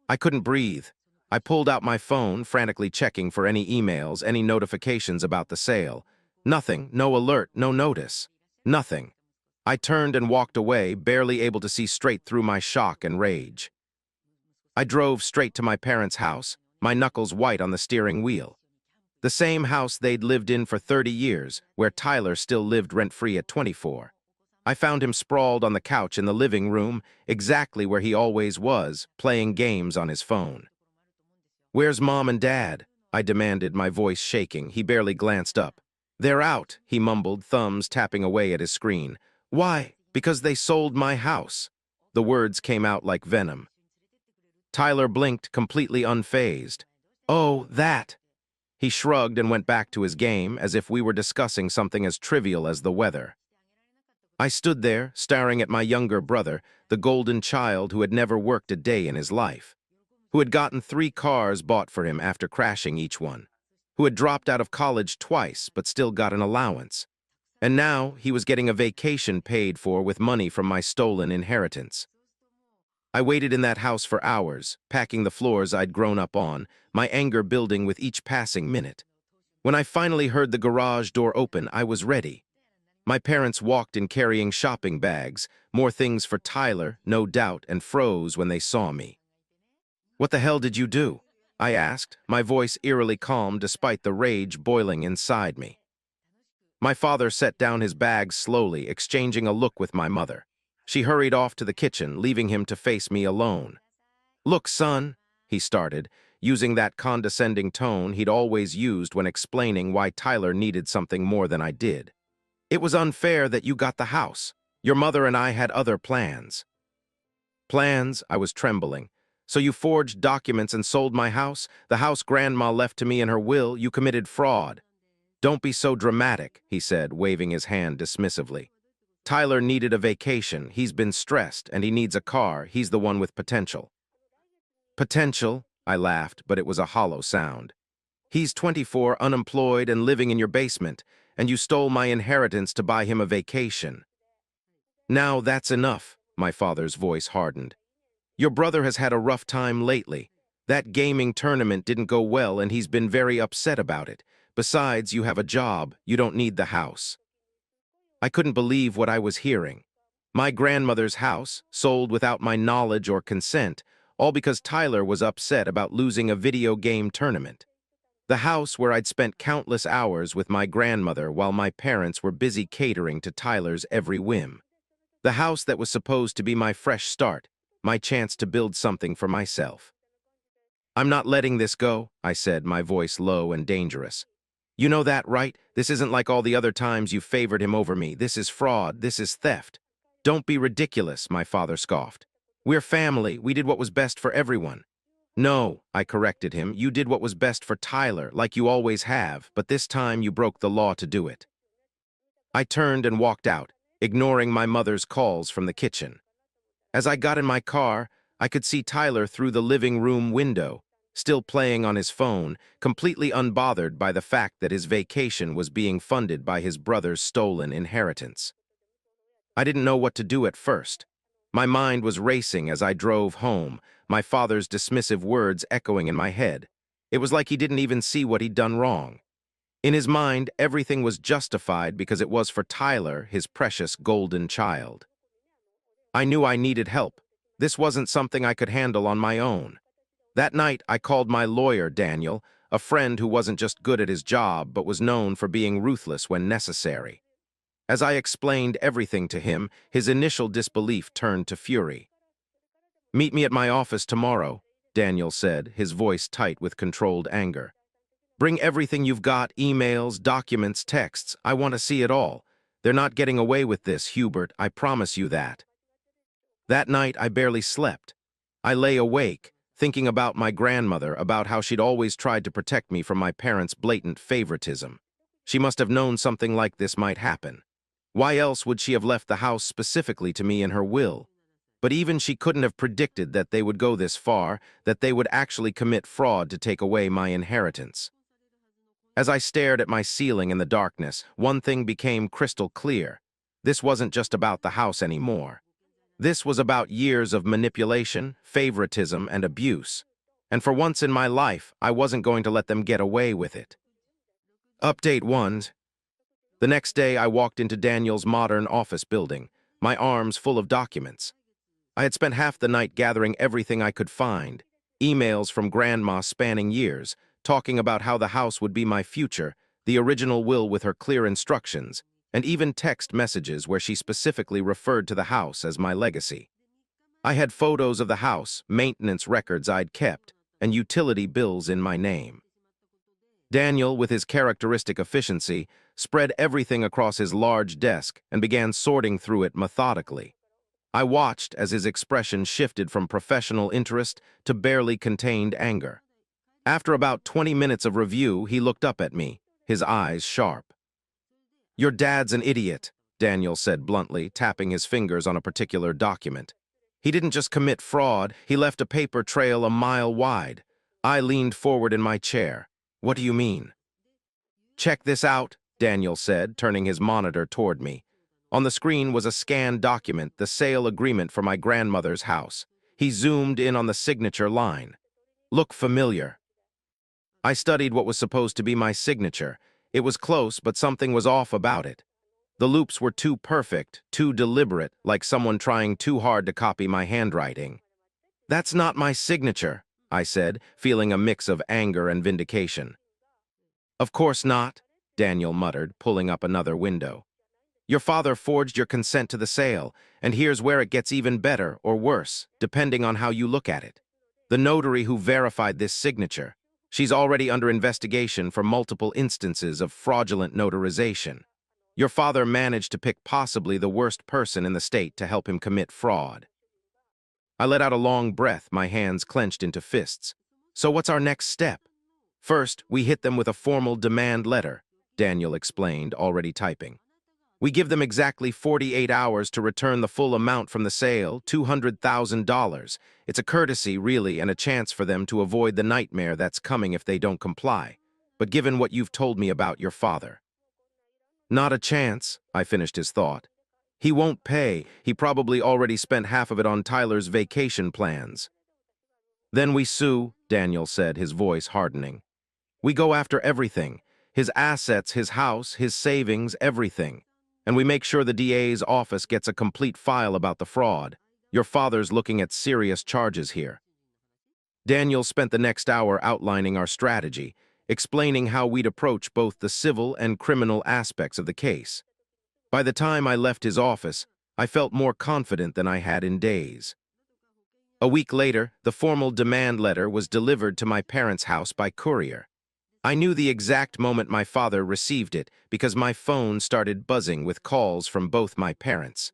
I couldn't breathe. I pulled out my phone, frantically checking for any emails, any notifications about the sale. Nothing, no alert, no notice. Nothing. I turned and walked away, barely able to see straight through my shock and rage. I drove straight to my parents' house, my knuckles white on the steering wheel. The same house they'd lived in for 30 years, where Tyler still lived rent-free at 24. I found him sprawled on the couch in the living room, exactly where he always was, playing games on his phone. "Where's Mom and Dad?" I demanded, my voice shaking. He barely glanced up. "They're out," he mumbled, thumbs tapping away at his screen. "Why?" "Because they sold my house." The words came out like venom. Tyler blinked, completely unfazed. "Oh, that." He shrugged and went back to his game, as if we were discussing something as trivial as the weather. I stood there, staring at my younger brother, the golden child who had never worked a day in his life, who had gotten 3 cars bought for him after crashing each one, who had dropped out of college twice but still got an allowance. And now he was getting a vacation paid for with money from my stolen inheritance. I waited in that house for hours, packing the floors I'd grown up on, my anger building with each passing minute. When I finally heard the garage door open, I was ready. My parents walked in carrying shopping bags, more things for Tyler, no doubt, and froze when they saw me. "What the hell did you do?" I asked, my voice eerily calm despite the rage boiling inside me. My father set down his bags slowly, exchanging a look with my mother. She hurried off to the kitchen, leaving him to face me alone. "Look, son," he started, using that condescending tone he'd always used when explaining why Tyler needed something more than I did. "It was unfair that you got the house. Your mother and I had other plans." "Plans?" I was trembling. "So you forged documents and sold my house? The house Grandma left to me in her will? You committed fraud." "Don't be so dramatic," he said, waving his hand dismissively. "Tyler needed a vacation. He's been stressed, and he needs a car. He's the one with potential." "Potential?" I laughed, but it was a hollow sound. "He's 24, unemployed, and living in your basement, and you stole my inheritance to buy him a vacation." "Now that's enough," my father's voice hardened. "Your brother has had a rough time lately. That gaming tournament didn't go well, and he's been very upset about it. Besides, you have a job. You don't need the house." I couldn't believe what I was hearing. My grandmother's house, sold without my knowledge or consent, all because Tyler was upset about losing a video game tournament. The house where I'd spent countless hours with my grandmother while my parents were busy catering to Tyler's every whim. The house that was supposed to be my fresh start, my chance to build something for myself. "I'm not letting this go," I said, my voice low and dangerous. "You know that, right? This isn't like all the other times you favored him over me. This is fraud. This is theft." "Don't be ridiculous," my father scoffed. "We're family. We did what was best for everyone." "No," I corrected him. "You did what was best for Tyler, like you always have, but this time you broke the law to do it." I turned and walked out, ignoring my mother's calls from the kitchen. As I got in my car, I could see Tyler through the living room window, still playing on his phone, completely unbothered by the fact that his vacation was being funded by his brother's stolen inheritance. I didn't know what to do at first. My mind was racing as I drove home, my father's dismissive words echoing in my head. It was like he didn't even see what he'd done wrong. In his mind, everything was justified because it was for Tyler, his precious golden child. I knew I needed help. This wasn't something I could handle on my own. That night, I called my lawyer, Daniel, a friend who wasn't just good at his job but was known for being ruthless when necessary. As I explained everything to him, his initial disbelief turned to fury. "Meet me at my office tomorrow," Daniel said, his voice tight with controlled anger. "Bring everything you've got, emails, documents, texts. I want to see it all. They're not getting away with this, Hubert, I promise you that." That night, I barely slept. I lay awake, thinking about my grandmother, about how she'd always tried to protect me from my parents' blatant favoritism. She must have known something like this might happen. Why else would she have left the house specifically to me in her will? But even she couldn't have predicted that they would go this far, that they would actually commit fraud to take away my inheritance. As I stared at my ceiling in the darkness, one thing became crystal clear. This wasn't just about the house anymore. This was about years of manipulation, favoritism, and abuse. And for once in my life, I wasn't going to let them get away with it. Update 1. The next day, I walked into Daniel's modern office building, my arms full of documents. I had spent half the night gathering everything I could find, emails from Grandma spanning years, talking about how the house would be my future, the original will with her clear instructions, and even text messages where she specifically referred to the house as my legacy. I had photos of the house, maintenance records I'd kept, and utility bills in my name. Daniel, with his characteristic efficiency, spread everything across his large desk and began sorting through it methodically. I watched as his expression shifted from professional interest to barely contained anger. After about 20 minutes of review, he looked up at me, his eyes sharp. "Your dad's an idiot," Daniel said bluntly, tapping his fingers on a particular document. "He didn't just commit fraud, he left a paper trail a mile wide." I leaned forward in my chair. "What do you mean?" "Check this out," Daniel said, turning his monitor toward me. On the screen was a scanned document, the sale agreement for my grandmother's house. He zoomed in on the signature line. "Look familiar." I studied what was supposed to be my signature. It was close, but something was off about it. The loops were too perfect, too deliberate, like someone trying too hard to copy my handwriting. "That's not my signature," I said, feeling a mix of anger and vindication. "Of course not," Daniel muttered, pulling up another window. "Your father forged your consent to the sale, and here's where it gets even better or worse, depending on how you look at it. The notary who verified this signature, she's already under investigation for multiple instances of fraudulent notarization. Your father managed to pick possibly the worst person in the state to help him commit fraud." I let out a long breath, my hands clenched into fists. "So what's our next step?" "First, we hit them with a formal demand letter," Daniel explained, already typing. "We give them exactly 48 hours to return the full amount from the sale, $200,000. It's a courtesy, really, and a chance for them to avoid the nightmare that's coming if they don't comply. But given what you've told me about your father—" "Not a chance," I finished his thought. "He won't pay. He probably already spent half of it on Tyler's vacation plans." "Then we sue," Daniel said, his voice hardening. "We go after everything. His assets, his house, his savings, everything. And we make sure the DA's office gets a complete file about the fraud. Your father's looking at serious charges here." Daniel spent the next hour outlining our strategy, explaining how we'd approach both the civil and criminal aspects of the case. By the time I left his office, I felt more confident than I had in days. A week later, the formal demand letter was delivered to my parents' house by courier. I knew the exact moment my father received it because my phone started buzzing with calls from both my parents.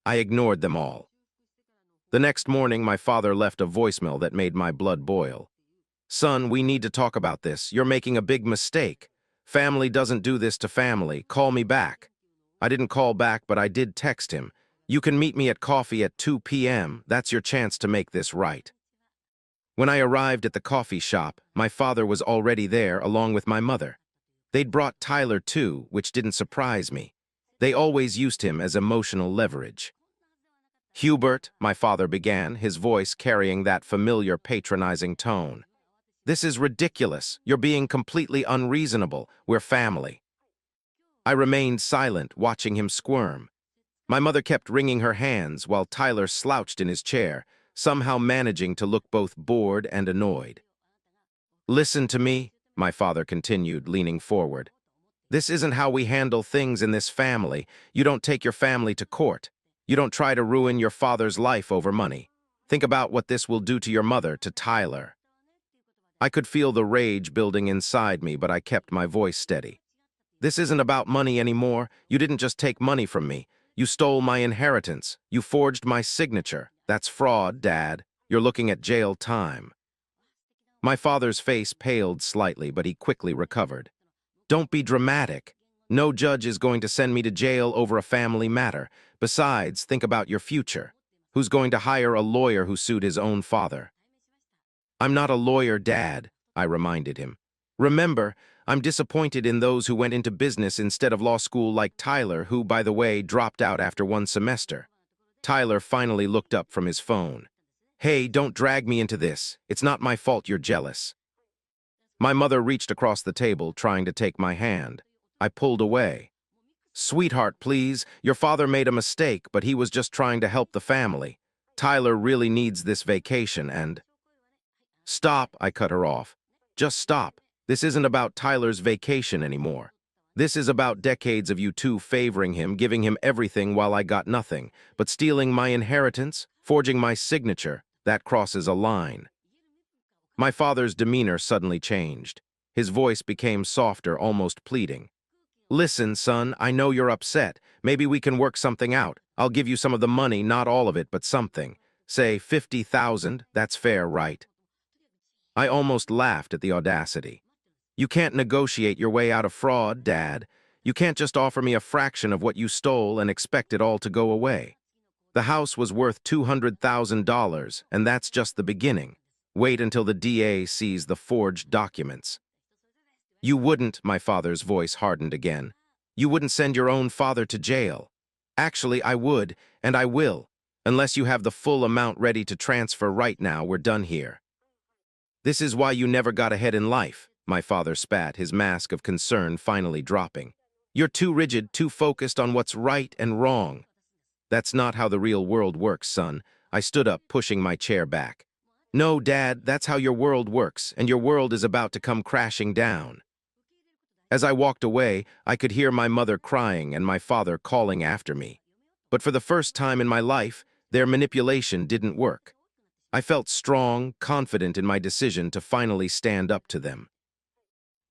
I ignored them all. The next morning, my father left a voicemail that made my blood boil. "Son, we need to talk about this. You're making a big mistake. Family doesn't do this to family. Call me back." I didn't call back, but I did text him. "You can meet me at coffee at 2 p.m. That's your chance to make this right." When I arrived at the coffee shop, my father was already there along with my mother. They'd brought Tyler too, which didn't surprise me. They always used him as emotional leverage. "Hubert," my father began, his voice carrying that familiar patronizing tone. "This is ridiculous. You're being completely unreasonable. We're family." I remained silent, watching him squirm. My mother kept wringing her hands while Tyler slouched in his chair, somehow managing to look both bored and annoyed. "Listen to me," my father continued, leaning forward. This isn't how we handle things in this family. You don't take your family to court. You don't try to ruin your father's life over money. Think about what this will do to your mother, to Tyler. I could feel the rage building inside me, but I kept my voice steady. This isn't about money anymore. You didn't just take money from me. You stole my inheritance. You forged my signature. That's fraud, Dad. You're looking at jail time. My father's face paled slightly, but he quickly recovered. Don't be dramatic. No judge is going to send me to jail over a family matter. Besides, think about your future. Who's going to hire a lawyer who sued his own father? I'm not a lawyer, Dad, I reminded him. Remember, I'm disappointed in those who went into business instead of law school like Tyler, who, by the way, dropped out after one semester. Tyler finally looked up from his phone. Hey, don't drag me into this. It's not my fault you're jealous. My mother reached across the table, trying to take my hand. I pulled away. Sweetheart, please. Your father made a mistake, but he was just trying to help the family. Tyler really needs this vacation and... Stop, I cut her off. Just stop. This isn't about Tyler's vacation anymore. This is about decades of you two favoring him, giving him everything while I got nothing, but stealing my inheritance, forging my signature, that crosses a line. My father's demeanor suddenly changed. His voice became softer, almost pleading. Listen, son, I know you're upset. Maybe we can work something out. I'll give you some of the money, not all of it, but something. Say $50,000, that's fair, right? I almost laughed at the audacity. You can't negotiate your way out of fraud, Dad. You can't just offer me a fraction of what you stole and expect it all to go away. The house was worth $200,000, and that's just the beginning. Wait until the DA sees the forged documents. You wouldn't, my father's voice hardened again. You wouldn't send your own father to jail. Actually, I would, and I will. Unless you have the full amount ready to transfer right now, we're done here. This is why you never got ahead in life, my father spat, his mask of concern finally dropping. You're too rigid, too focused on what's right and wrong. That's not how the real world works, son. I stood up, pushing my chair back. No, Dad, that's how your world works, and your world is about to come crashing down. As I walked away, I could hear my mother crying and my father calling after me. But for the first time in my life, their manipulation didn't work. I felt strong, confident in my decision to finally stand up to them.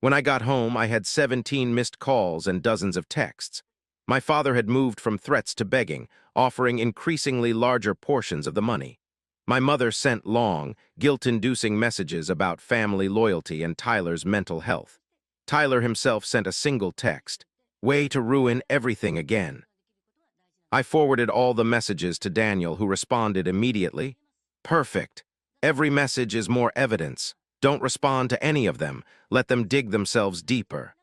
When I got home, I had 17 missed calls and dozens of texts. My father had moved from threats to begging, offering increasingly larger portions of the money. My mother sent long, guilt-inducing messages about family loyalty and Tyler's mental health. Tyler himself sent a single text, "Way to ruin everything again." I forwarded all the messages to Daniel, who responded immediately. Perfect. Every message is more evidence. Don't respond to any of them. Let them dig themselves deeper.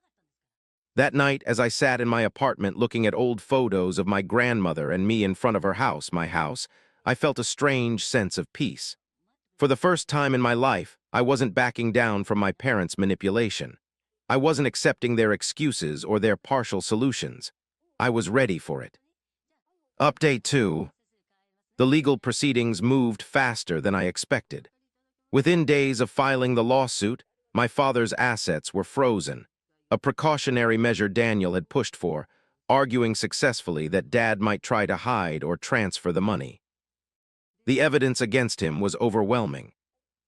That night, as I sat in my apartment looking at old photos of my grandmother and me in front of her house, my house, I felt a strange sense of peace. For the first time in my life, I wasn't backing down from my parents' manipulation. I wasn't accepting their excuses or their partial solutions. I was ready for it. Update 2. The legal proceedings moved faster than I expected. Within days of filing the lawsuit, my father's assets were frozen, a precautionary measure Daniel had pushed for, arguing successfully that Dad might try to hide or transfer the money. The evidence against him was overwhelming.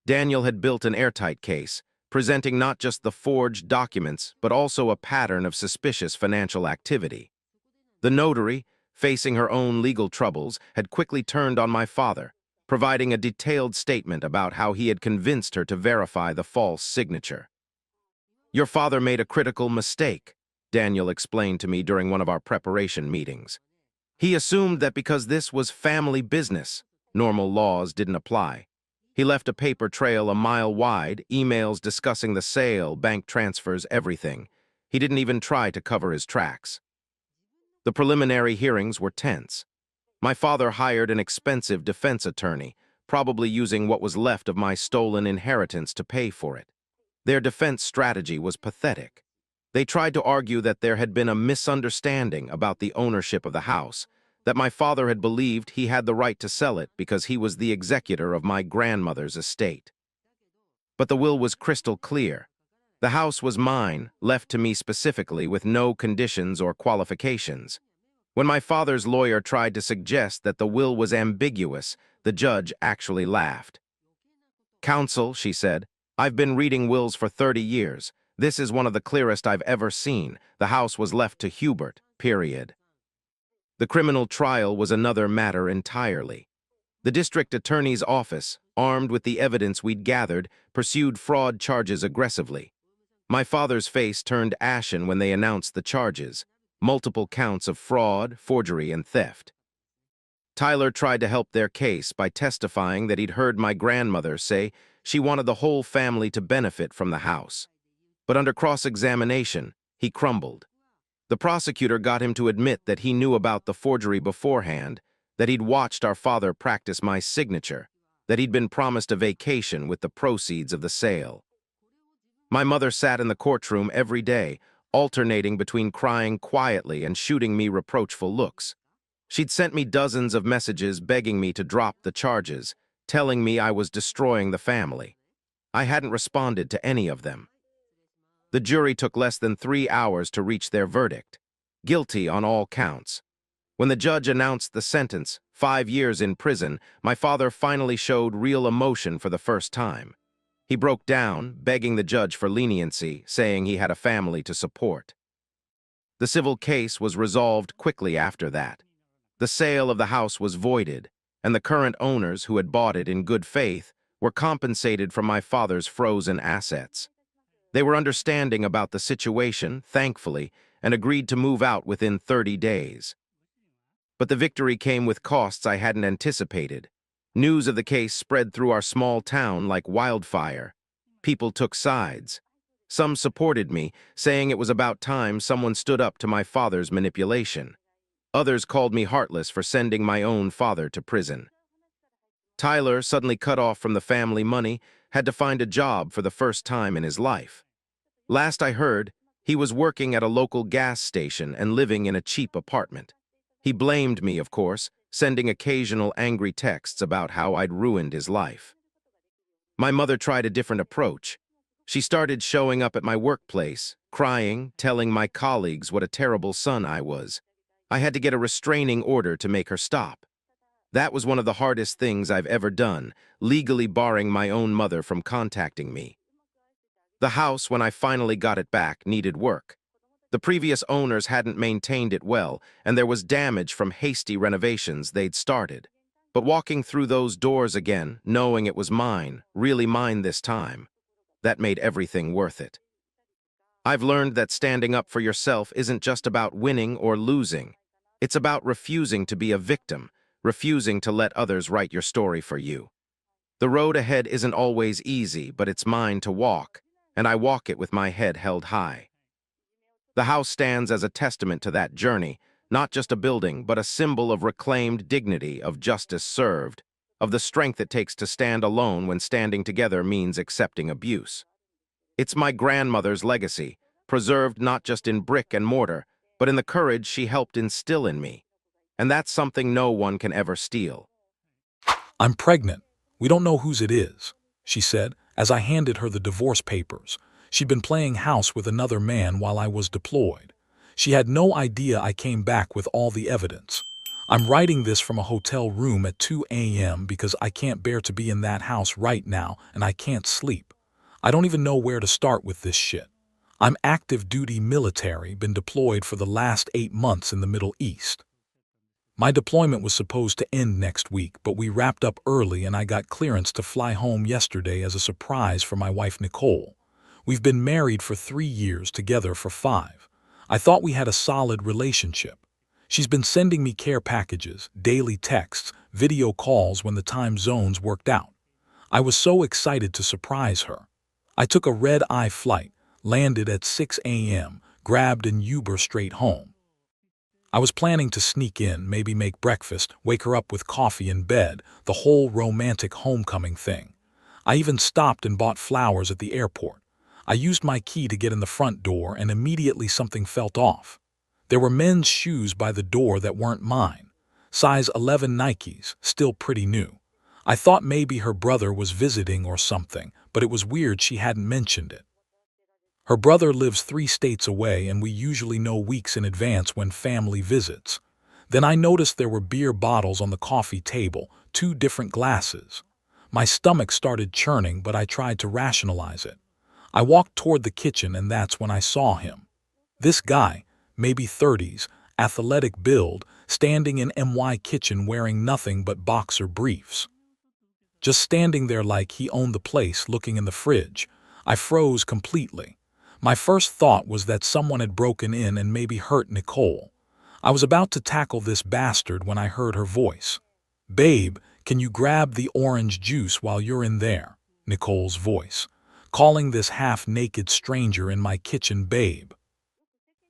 Daniel had built an airtight case, presenting not just the forged documents, but also a pattern of suspicious financial activity. The notary, facing her own legal troubles, had quickly turned on my father, providing a detailed statement about how he had convinced her to verify the false signature. Your father made a critical mistake, Daniel explained to me during one of our preparation meetings. He assumed that because this was family business, normal laws didn't apply. He left a paper trail a mile wide, emails discussing the sale, bank transfers, everything. He didn't even try to cover his tracks. The preliminary hearings were tense. My father hired an expensive defense attorney, probably using what was left of my stolen inheritance to pay for it. Their defense strategy was pathetic. They tried to argue that there had been a misunderstanding about the ownership of the house, that my father had believed he had the right to sell it because he was the executor of my grandmother's estate. But the will was crystal clear. The house was mine, left to me specifically with no conditions or qualifications. When my father's lawyer tried to suggest that the will was ambiguous, the judge actually laughed. "Counsel," she said, "I've been reading wills for 30 years. This is one of the clearest I've ever seen. The house was left to Hubert, period." The criminal trial was another matter entirely. The district attorney's office, armed with the evidence we'd gathered, pursued fraud charges aggressively. My father's face turned ashen when they announced the charges, multiple counts of fraud, forgery, and theft. Tyler tried to help their case by testifying that he'd heard my grandmother say she wanted the whole family to benefit from the house. But under cross-examination, he crumbled. The prosecutor got him to admit that he knew about the forgery beforehand, that he'd watched our father practice my signature, that he'd been promised a vacation with the proceeds of the sale. My mother sat in the courtroom every day, alternating between crying quietly and shooting me reproachful looks. She'd sent me dozens of messages begging me to drop the charges, telling me I was destroying the family. I hadn't responded to any of them. The jury took less than 3 hours to reach their verdict, guilty on all counts. When the judge announced the sentence, 5 years in prison, my father finally showed real emotion for the first time. He broke down, begging the judge for leniency, saying he had a family to support. The civil case was resolved quickly after that. The sale of the house was voided, and the current owners who had bought it in good faith were compensated for my father's frozen assets. They were understanding about the situation, thankfully, and agreed to move out within 30 days. But the victory came with costs I hadn't anticipated. News of the case spread through our small town like wildfire. People took sides. Some supported me, saying it was about time someone stood up to my father's manipulation. Others called me heartless for sending my own father to prison. Tyler, suddenly cut off from the family money, had to find a job for the first time in his life. Last I heard, he was working at a local gas station and living in a cheap apartment. He blamed me, of course, sending occasional angry texts about how I'd ruined his life. My mother tried a different approach. She started showing up at my workplace, crying, telling my colleagues what a terrible son I was. I had to get a restraining order to make her stop. That was one of the hardest things I've ever done, legally barring my own mother from contacting me. The house, when I finally got it back, needed work. The previous owners hadn't maintained it well, and there was damage from hasty renovations they'd started. But walking through those doors again, knowing it was mine, really mine this time, that made everything worth it. I've learned that standing up for yourself isn't just about winning or losing. It's about refusing to be a victim, refusing to let others write your story for you. The road ahead isn't always easy, but it's mine to walk, and I walk it with my head held high. The house stands as a testament to that journey, not just a building, but a symbol of reclaimed dignity, of justice served, of the strength it takes to stand alone when standing together means accepting abuse. It's my grandmother's legacy, preserved not just in brick and mortar, but in the courage she helped instill in me. And that's something no one can ever steal. "I'm pregnant. We don't know whose it is," she said as I handed her the divorce papers. She'd been playing house with another man while I was deployed. She had no idea I came back with all the evidence. "I'm writing this from a hotel room at 2 a.m. because I can't bear to be in that house right now and I can't sleep. I don't even know where to start with this shit. I'm active duty military, been deployed for the last 8 months in the Middle East. My deployment was supposed to end next week, but we wrapped up early and I got clearance to fly home yesterday as a surprise for my wife Nicole. We've been married for 3 years, together for 5. I thought we had a solid relationship. She's been sending me care packages, daily texts, video calls when the time zones worked out. I was so excited to surprise her. I took a red-eye flight, landed at 6 a.m., grabbed an Uber straight home. I was planning to sneak in, maybe make breakfast, wake her up with coffee in bed, the whole romantic homecoming thing. I even stopped and bought flowers at the airport. I used my key to get in the front door and immediately something felt off. There were men's shoes by the door that weren't mine. Size 11 Nikes, still pretty new. I thought maybe her brother was visiting or something, but it was weird she hadn't mentioned it. Her brother lives 3 states away, and we usually know weeks in advance when family visits. Then I noticed there were beer bottles on the coffee table, 2 different glasses. My stomach started churning, but I tried to rationalize it. I walked toward the kitchen, and that's when I saw him. This guy, maybe 30s, athletic build, standing in my kitchen wearing nothing but boxer briefs. Just standing there like he owned the place, looking in the fridge. I froze completely. My first thought was that someone had broken in and maybe hurt Nicole. I was about to tackle this bastard when I heard her voice. "Babe, can you grab the orange juice while you're in there?" Nicole's voice. Calling this half-naked stranger in my kitchen babe.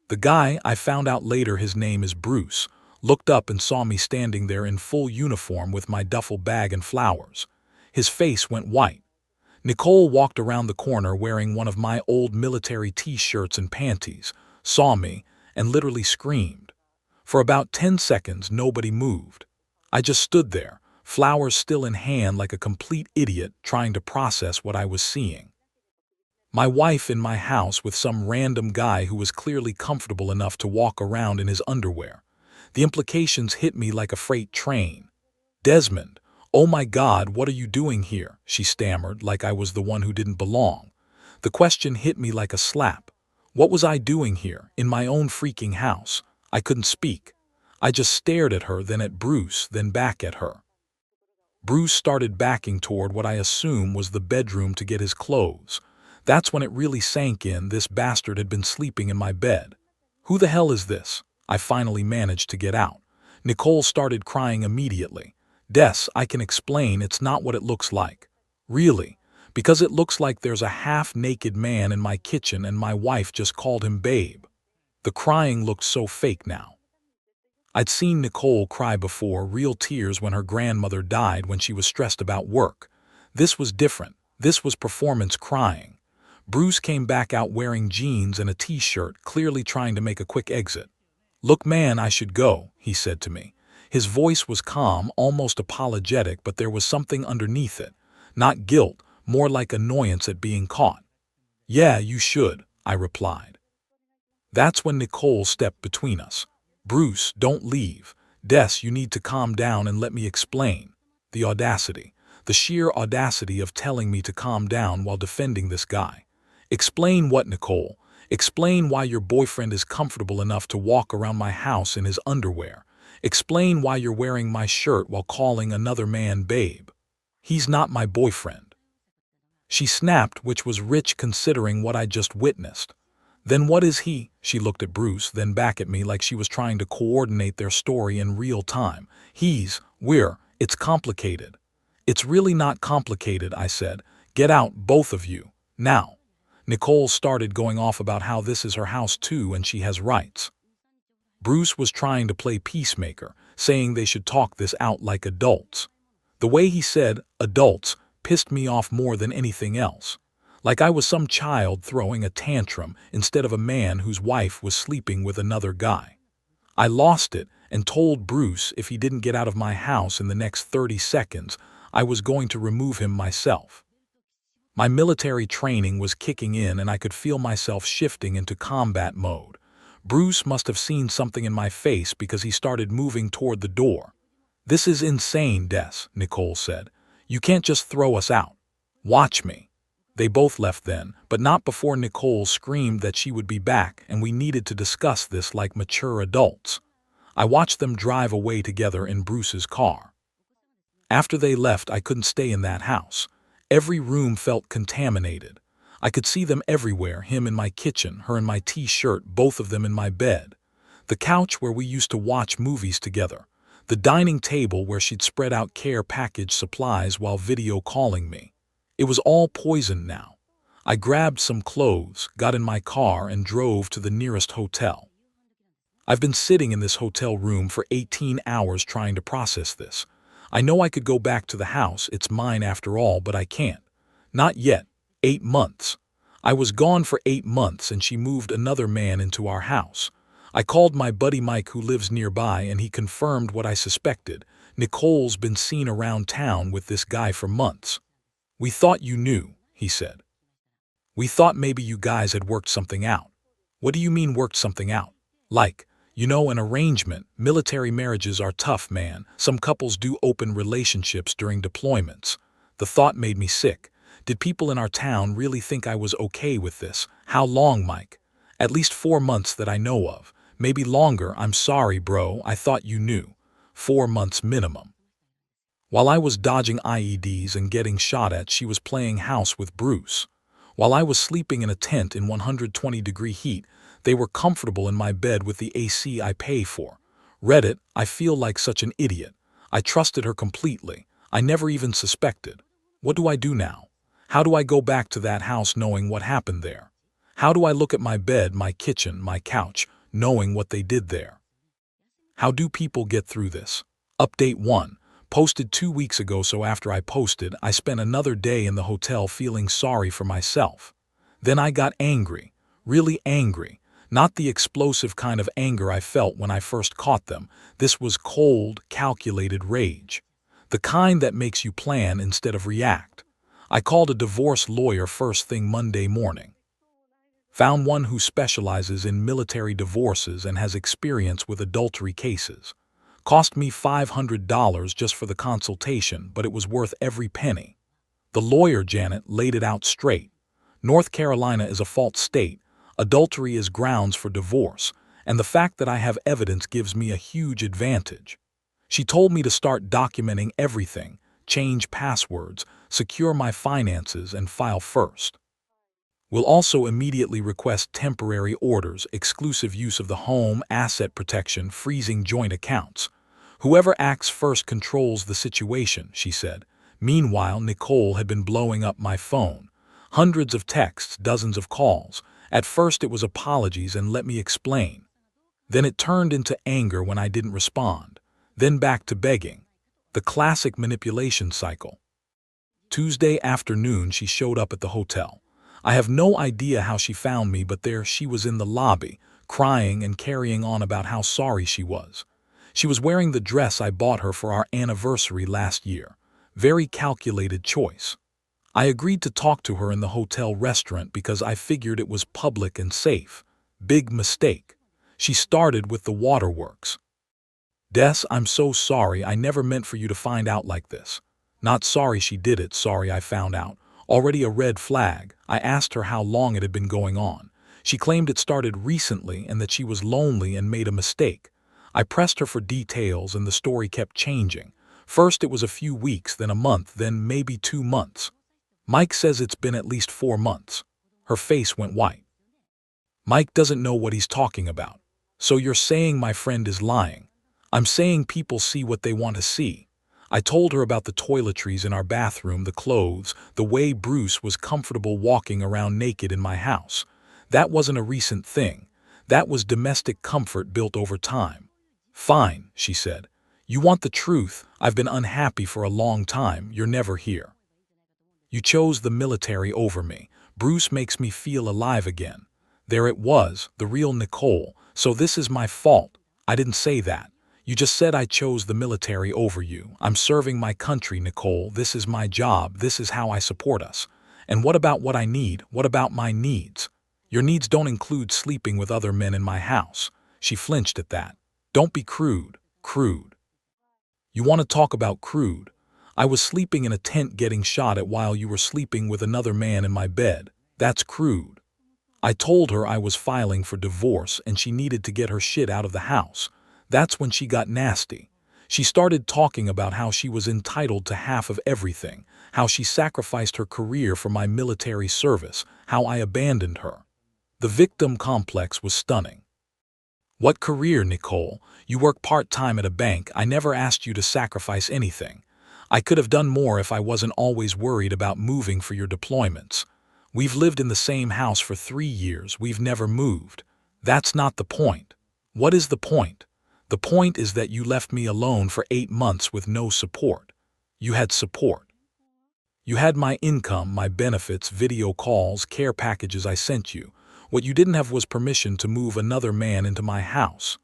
The guy, I found out later his name is Bruce, looked up and saw me standing there in full uniform with my duffel bag and flowers. His face went white. Nicole walked around the corner wearing one of my old military t-shirts and panties, saw me, and literally screamed. For about 10 seconds, nobody moved. I just stood there, flowers still in hand, like a complete idiot trying to process what I was seeing. My wife in my house with some random guy who was clearly comfortable enough to walk around in his underwear. The implications hit me like a freight train. "Desmond, oh my God, what are you doing here?" she stammered, like I was the one who didn't belong. The question hit me like a slap. What was I doing here, in my own freaking house? I couldn't speak. I just stared at her, then at Bruce, then back at her. Bruce started backing toward what I assume was the bedroom to get his clothes. That's when it really sank in, this bastard had been sleeping in my bed. "Who the hell is this?" I finally managed to get out. Nicole started crying immediately. "Des, I can explain, it's not what it looks like." "Really? Because it looks like there's a half-naked man in my kitchen and my wife just called him babe." The crying looked so fake now. I'd seen Nicole cry before, real tears when her grandmother died when she was stressed about work. This was different. This was performance crying. Bruce came back out wearing jeans and a t-shirt, clearly trying to make a quick exit. "Look, man, I should go," he said to me. His voice was calm, almost apologetic, but there was something underneath it. Not guilt, more like annoyance at being caught. "Yeah, you should," I replied. That's when Nicole stepped between us. "Bruce, don't leave. Des, you need to calm down and let me explain." The audacity, the sheer audacity of telling me to calm down while defending this guy. "Explain what, Nicole? Explain why your boyfriend is comfortable enough to walk around my house in his underwear. Explain why you're wearing my shirt while calling another man babe. He's not my boyfriend." She snapped, which was rich considering what I just witnessed. "Then what is he?" She looked at Bruce, then back at me like she was trying to coordinate their story in real time. It's complicated." "It's really not complicated," I said. "Get out, both of you, now." Nicole started going off about how this is her house too and she has rights. Bruce was trying to play peacemaker, saying they should talk this out like adults. The way he said adults pissed me off more than anything else. Like I was some child throwing a tantrum instead of a man whose wife was sleeping with another guy. I lost it and told Bruce if he didn't get out of my house in the next 30 seconds, I was going to remove him myself. My military training was kicking in and I could feel myself shifting into combat mode. Bruce must have seen something in my face because he started moving toward the door. "This is insane, Des," Nicole said. "You can't just throw us out. Watch me." They both left then, but not before Nicole screamed that she would be back and we needed to discuss this like mature adults. I watched them drive away together in Bruce's car. After they left, I couldn't stay in that house. Every room felt contaminated. I could see them everywhere, him in my kitchen, her in my t-shirt, both of them in my bed. The couch where we used to watch movies together. The dining table where she'd spread out care package supplies while video calling me. It was all poisoned now. I grabbed some clothes, got in my car, and drove to the nearest hotel. I've been sitting in this hotel room for 18 hours trying to process this. I know I could go back to the house, it's mine after all, but I can't. Not yet. 8 months. I was gone for 8 months and she moved another man into our house. I called my buddy Mike who lives nearby and he confirmed what I suspected. Nicole's been seen around town with this guy for months. "We thought you knew," he said. We thought maybe you guys had worked something out. What do you mean worked something out? Like, an arrangement. Military marriages are tough, man. Some couples do open relationships during deployments. The thought made me sick. Did people in our town really think I was okay with this? How long, Mike? At least 4 months that I know of. Maybe longer. I'm sorry, bro. I thought you knew. 4 months minimum. While I was dodging IEDs and getting shot at, she was playing house with Bruce. While I was sleeping in a tent in 120-degree heat, they were comfortable in my bed with the AC I pay for. Reddit, I feel like such an idiot. I trusted her completely. I never even suspected. What do I do now? How do I go back to that house knowing what happened there? How do I look at my bed, my kitchen, my couch, knowing what they did there? How do people get through this? Update 1. Posted 2 weeks ago, so after I posted, I spent another day in the hotel feeling sorry for myself. Then I got angry. Really angry. Not the explosive kind of anger I felt when I first caught them. This was cold, calculated rage. The kind that makes you plan instead of react. I called a divorce lawyer first thing Monday morning. Found one who specializes in military divorces and has experience with adultery cases. Cost me $500 just for the consultation, but it was worth every penny. The lawyer, Janet, laid it out straight. North Carolina is a fault state. Adultery is grounds for divorce, and the fact that I have evidence gives me a huge advantage. She told me to start documenting everything, change passwords, secure my finances, and file first. We'll also immediately request temporary orders, exclusive use of the home, asset protection, freezing joint accounts. Whoever acts first controls the situation, she said. Meanwhile, Nicole had been blowing up my phone. Hundreds of texts, dozens of calls. At first it was apologies and let me explain. Then it turned into anger when I didn't respond. Then back to begging. The classic manipulation cycle. Tuesday afternoon she showed up at the hotel. I have no idea how she found me, but there she was in the lobby, crying and carrying on about how sorry she was. She was wearing the dress I bought her for our anniversary last year. Very calculated choice. I agreed to talk to her in the hotel restaurant because I figured it was public and safe. Big mistake. She started with the waterworks. Des, I'm so sorry. I never meant for you to find out like this. Not sorry she did it, sorry I found out. Already a red flag. I asked her how long it had been going on. She claimed it started recently and that she was lonely and made a mistake. I pressed her for details and the story kept changing. First it was a few weeks, then a month, then maybe 2 months. Mike says it's been at least 4 months. Her face went white. Mike doesn't know what he's talking about. So you're saying my friend is lying? I'm saying people see what they want to see. I told her about the toiletries in our bathroom, the clothes, the way Bruce was comfortable walking around naked in my house. That wasn't a recent thing. That was domestic comfort built over time. Fine, she said. You want the truth? I've been unhappy for a long time. You're never here. You chose the military over me. Bruce makes me feel alive again. There it was, the real Nicole. So this is my fault. I didn't say that. You just said I chose the military over you. I'm serving my country, Nicole. This is my job. This is how I support us. And what about what I need? What about my needs? Your needs don't include sleeping with other men in my house. She flinched at that. Don't be crude. Crude. You want to talk about crude? I was sleeping in a tent getting shot at while you were sleeping with another man in my bed. That's crude. I told her I was filing for divorce and she needed to get her shit out of the house. That's when she got nasty. She started talking about how she was entitled to half of everything, how she sacrificed her career for my military service, how I abandoned her. The victim complex was stunning. What career, Nicole? You work part-time at a bank. I never asked you to sacrifice anything. I could have done more if I wasn't always worried about moving for your deployments. We've lived in the same house for 3 years. We've never moved. That's not the point. What is the point? The point is that you left me alone for 8 months with no support. You had support. You had my income, my benefits, video calls, care packages I sent you. What you didn't have was permission to move another man into my house.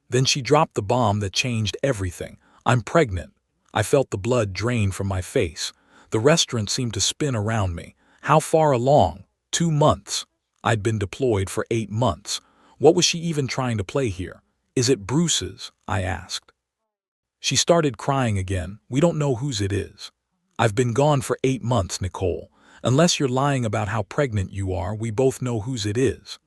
Then she dropped the bomb that changed everything. I'm pregnant. I felt the blood drain from my face. The restaurant seemed to spin around me. How far along? 2 months. I'd been deployed for 8 months. What was she even trying to play here? Is it Bruce's? I asked. She started crying again. We don't know whose it is. I've been gone for 8 months, Nicole. Unless you're lying about how pregnant you are, we both know whose it is.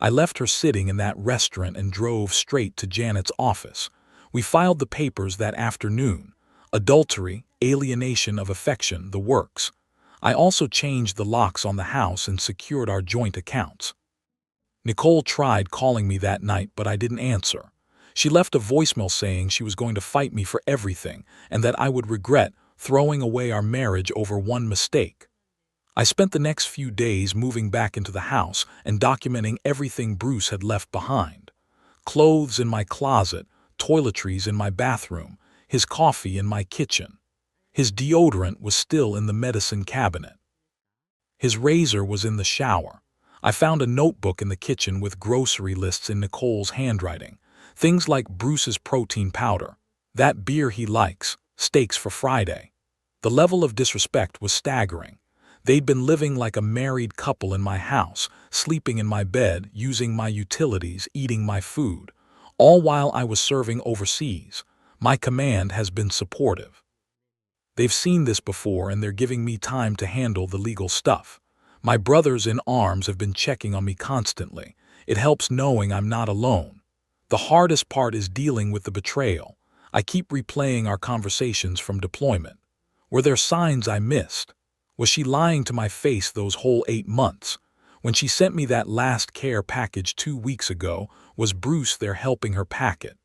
I left her sitting in that restaurant and drove straight to Janet's office. We filed the papers that afternoon. Adultery, alienation of affection, the works. I also changed the locks on the house and secured our joint accounts. Nicole tried calling me that night, but I didn't answer. She left a voicemail saying she was going to fight me for everything and that I would regret throwing away our marriage over one mistake. I spent the next few days moving back into the house and documenting everything Bruce had left behind. Clothes in my closet, toiletries in my bathroom, his coffee in my kitchen. His deodorant was still in the medicine cabinet. His razor was in the shower. I found a notebook in the kitchen with grocery lists in Nicole's handwriting. Things like Bruce's protein powder, that beer he likes, steaks for Friday. The level of disrespect was staggering. They'd been living like a married couple in my house, sleeping in my bed, using my utilities, eating my food, all while I was serving overseas. My command has been supportive. They've seen this before and they're giving me time to handle the legal stuff. My brothers in arms have been checking on me constantly. It helps knowing I'm not alone. The hardest part is dealing with the betrayal. I keep replaying our conversations from deployment. Were there signs I missed? Was she lying to my face those whole 8 months? When she sent me that last care package 2 weeks ago, was Bruce there helping her pack it?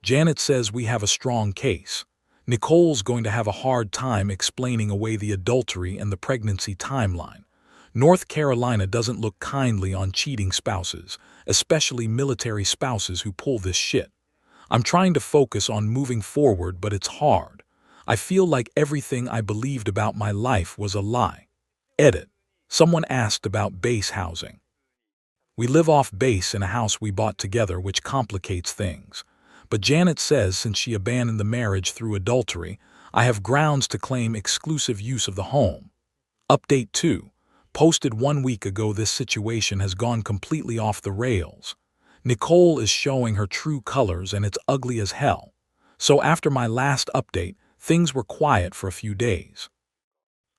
Janet says we have a strong case. Nicole's going to have a hard time explaining away the adultery and the pregnancy timeline. North Carolina doesn't look kindly on cheating spouses, especially military spouses who pull this shit. I'm trying to focus on moving forward, but it's hard. I feel like everything I believed about my life was a lie. Edit. Someone asked about base housing. We live off base in a house we bought together, which complicates things. But Janet says since she abandoned the marriage through adultery, I have grounds to claim exclusive use of the home. Update 2. Posted 1 week ago, this situation has gone completely off the rails. Nicole is showing her true colors and it's ugly as hell. So after my last update, things were quiet for a few days.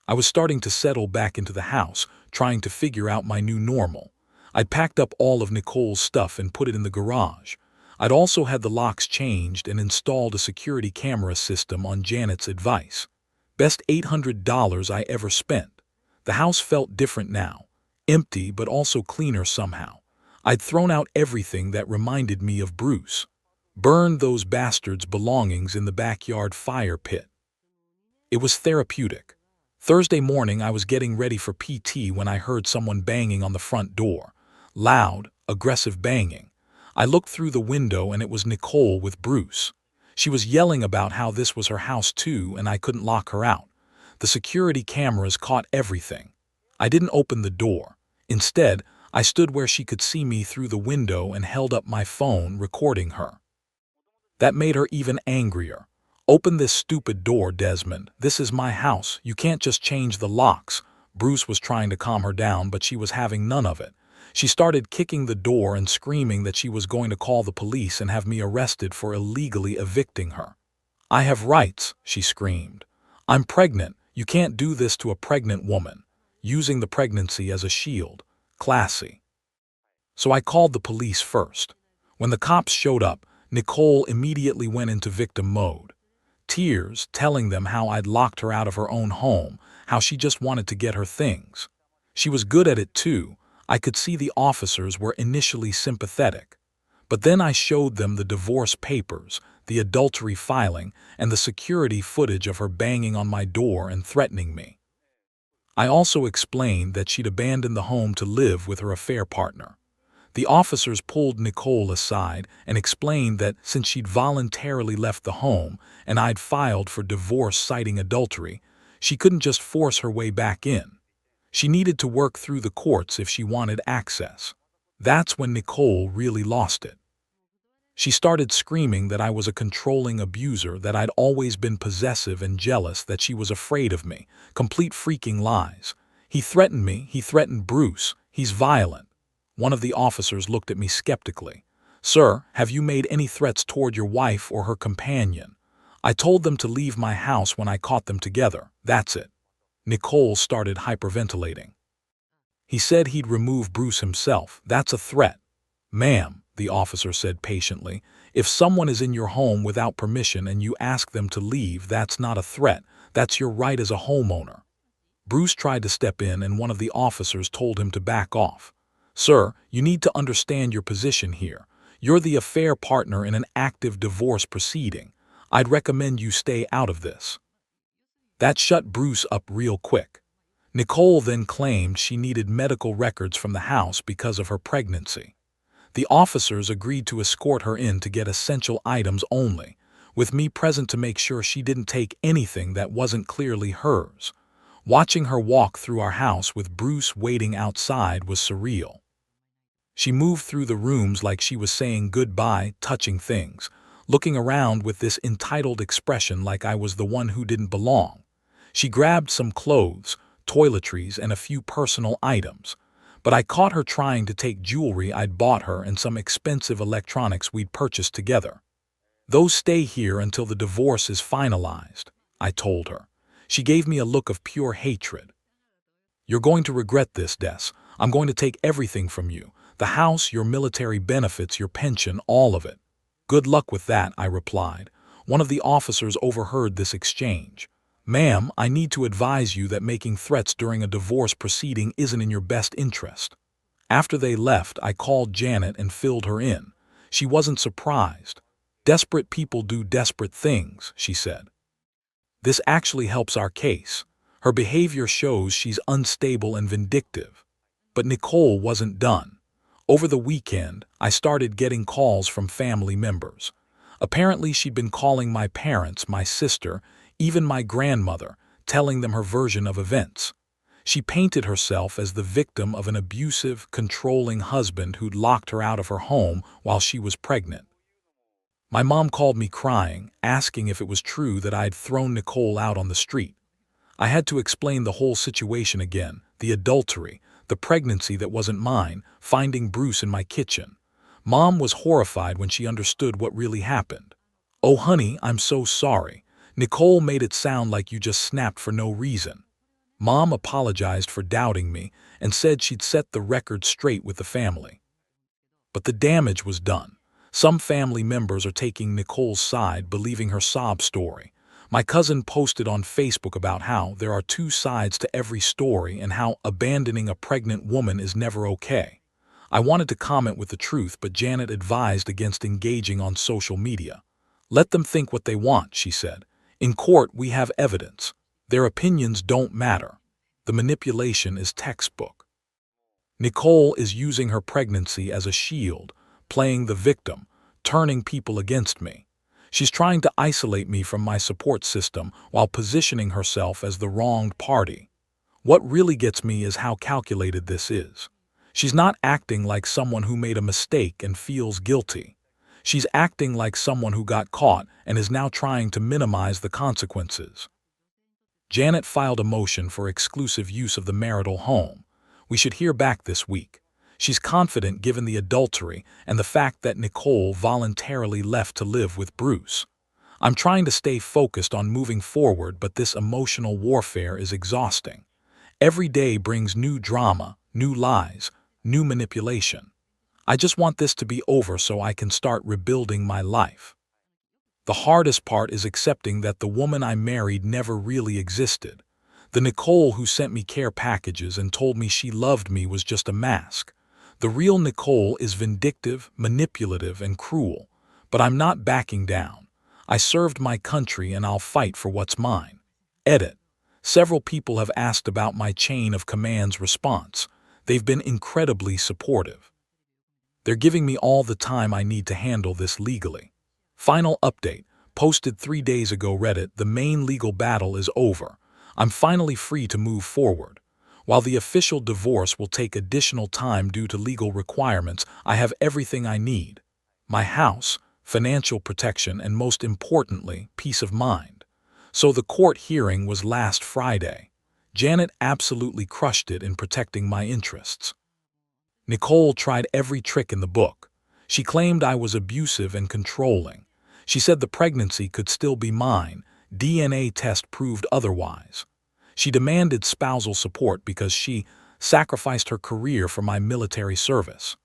I was starting to settle back into the house, trying to figure out my new normal. I'd packed up all of Nicole's stuff and put it in the garage. I'd also had the locks changed and installed a security camera system on Janet's advice. Best $800 I ever spent. The house felt different now. Empty, but also cleaner somehow. I'd thrown out everything that reminded me of Bruce. Burned those bastards' belongings in the backyard fire pit. It was therapeutic. Thursday morning I was getting ready for PT when I heard someone banging on the front door. Loud, aggressive banging. I looked through the window and it was Nicole with Bruce. She was yelling about how this was her house too and I couldn't lock her out. The security cameras caught everything. I didn't open the door. Instead, I stood where she could see me through the window and held up my phone, recording her. That made her even angrier. Open this stupid door, Desmond. This is my house. You can't just change the locks. Bruce was trying to calm her down, but she was having none of it. She started kicking the door and screaming that she was going to call the police and have me arrested for illegally evicting her. I have rights, she screamed. I'm pregnant. You can't do this to a pregnant woman. Using the pregnancy as a shield. Classy. So I called the police first. When the cops showed up, Nicole immediately went into victim mode. Tears, telling them how I'd locked her out of her own home, how she just wanted to get her things. She was good at it too. I could see the officers were initially sympathetic. But then I showed them the divorce papers, the adultery filing, and the security footage of her banging on my door and threatening me. I also explained that she'd abandoned the home to live with her affair partner. The officers pulled Nicole aside and explained that since she'd voluntarily left the home and I'd filed for divorce citing adultery, she couldn't just force her way back in. She needed to work through the courts if she wanted access. That's when Nicole really lost it. She started screaming that I was a controlling abuser, that I'd always been possessive and jealous, that she was afraid of me. Complete freaking lies. He threatened me. He threatened Bruce. He's violent. One of the officers looked at me skeptically. Sir, have you made any threats toward your wife or her companion? I told them to leave my house when I caught them together. That's it. Nicole started hyperventilating. He said he'd remove Bruce himself. That's a threat. Ma'am, the officer said patiently, if someone is in your home without permission and you ask them to leave, that's not a threat. That's your right as a homeowner. Bruce tried to step in and one of the officers told him to back off. Sir, you need to understand your position here. You're the affair partner in an active divorce proceeding. I'd recommend you stay out of this. That shut Bruce up real quick. Nicole then claimed she needed medical records from the house because of her pregnancy. The officers agreed to escort her in to get essential items only, with me present to make sure she didn't take anything that wasn't clearly hers. Watching her walk through our house with Bruce waiting outside was surreal. She moved through the rooms like she was saying goodbye, touching things, looking around with this entitled expression like I was the one who didn't belong. She grabbed some clothes, toiletries, and a few personal items, but I caught her trying to take jewelry I'd bought her and some expensive electronics we'd purchased together. Those stay here until the divorce is finalized, I told her. She gave me a look of pure hatred. You're going to regret this, Des. I'm going to take everything from you. The house, your military benefits, your pension, all of it. Good luck with that, I replied. One of the officers overheard this exchange. Ma'am, I need to advise you that making threats during a divorce proceeding isn't in your best interest. After they left, I called Janet and filled her in. She wasn't surprised. Desperate people do desperate things, she said. This actually helps our case. Her behavior shows she's unstable and vindictive. But Nicole wasn't done. Over the weekend, I started getting calls from family members. Apparently, she'd been calling my parents, my sister, even my grandmother, telling them her version of events. She painted herself as the victim of an abusive, controlling husband who'd locked her out of her home while she was pregnant. My mom called me crying, asking if it was true that I'd thrown Nicole out on the street. I had to explain the whole situation again, the adultery, the pregnancy that wasn't mine, finding Bruce in my kitchen. Mom was horrified when she understood what really happened. Oh honey, I'm so sorry. Nicole made it sound like you just snapped for no reason. Mom apologized for doubting me and said she'd set the record straight with the family. But the damage was done. Some family members are taking Nicole's side, believing her sob story. My cousin posted on Facebook about how there are two sides to every story and how abandoning a pregnant woman is never okay. I wanted to comment with the truth, but Janet advised against engaging on social media. Let them think what they want, she said. In court, we have evidence. Their opinions don't matter. The manipulation is textbook. Nicole is using her pregnancy as a shield, playing the victim, turning people against me. She's trying to isolate me from my support system while positioning herself as the wronged party. What really gets me is how calculated this is. She's not acting like someone who made a mistake and feels guilty. She's acting like someone who got caught and is now trying to minimize the consequences. Janet filed a motion for exclusive use of the marital home. We should hear back this week. She's confident given the adultery and the fact that Nicole voluntarily left to live with Bruce. I'm trying to stay focused on moving forward, but this emotional warfare is exhausting. Every day brings new drama, new lies, new manipulation. I just want this to be over so I can start rebuilding my life. The hardest part is accepting that the woman I married never really existed. The Nicole who sent me care packages and told me she loved me was just a mask. The real Nicole is vindictive, manipulative, and cruel. But I'm not backing down. I served my country and I'll fight for what's mine. Edit. Several people have asked about my chain of commands response. They've been incredibly supportive. They're giving me all the time I need to handle this legally. Final update. Posted 3 days ago. Reddit. The main legal battle is over. I'm finally free to move forward. While the official divorce will take additional time due to legal requirements, I have everything I need. My house, financial protection, and most importantly, peace of mind. So the court hearing was last Friday. Janet absolutely crushed it in protecting my interests. Nicole tried every trick in the book. She claimed I was abusive and controlling. She said the pregnancy could still be mine. DNA test proved otherwise. She demanded spousal support because she sacrificed her career for my military service.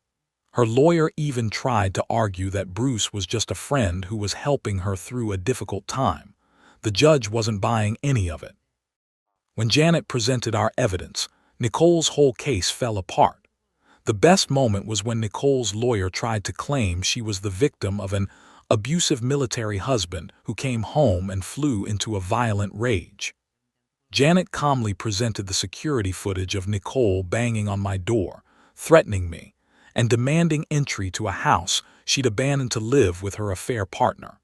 Her lawyer even tried to argue that Bruce was just a friend who was helping her through a difficult time. The judge wasn't buying any of it. When Janet presented our evidence, Nicole's whole case fell apart. The best moment was when Nicole's lawyer tried to claim she was the victim of an abusive military husband who came home and flew into a violent rage. Janet calmly presented the security footage of Nicole banging on my door, threatening me, and demanding entry to a house she'd abandoned to live with her affair partner.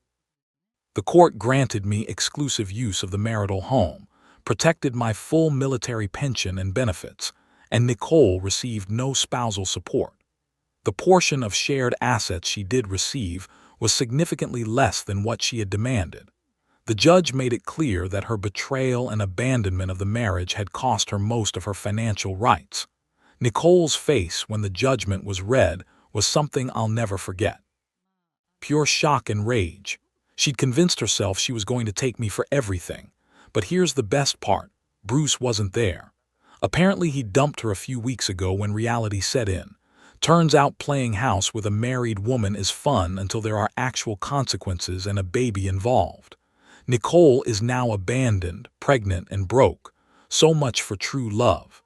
The court granted me exclusive use of the marital home, protected my full military pension and benefits, and Nicole received no spousal support. The portion of shared assets she did receive was significantly less than what she had demanded. The judge made it clear that her betrayal and abandonment of the marriage had cost her most of her financial rights. Nicole's face when the judgment was read was something I'll never forget. Pure shock and rage. She'd convinced herself she was going to take me for everything. But here's the best part. Bruce wasn't there. Apparently he dumped her a few weeks ago when reality set in. Turns out playing house with a married woman is fun until there are actual consequences and a baby involved. Nicole is now abandoned, pregnant, and broke. So much for true love.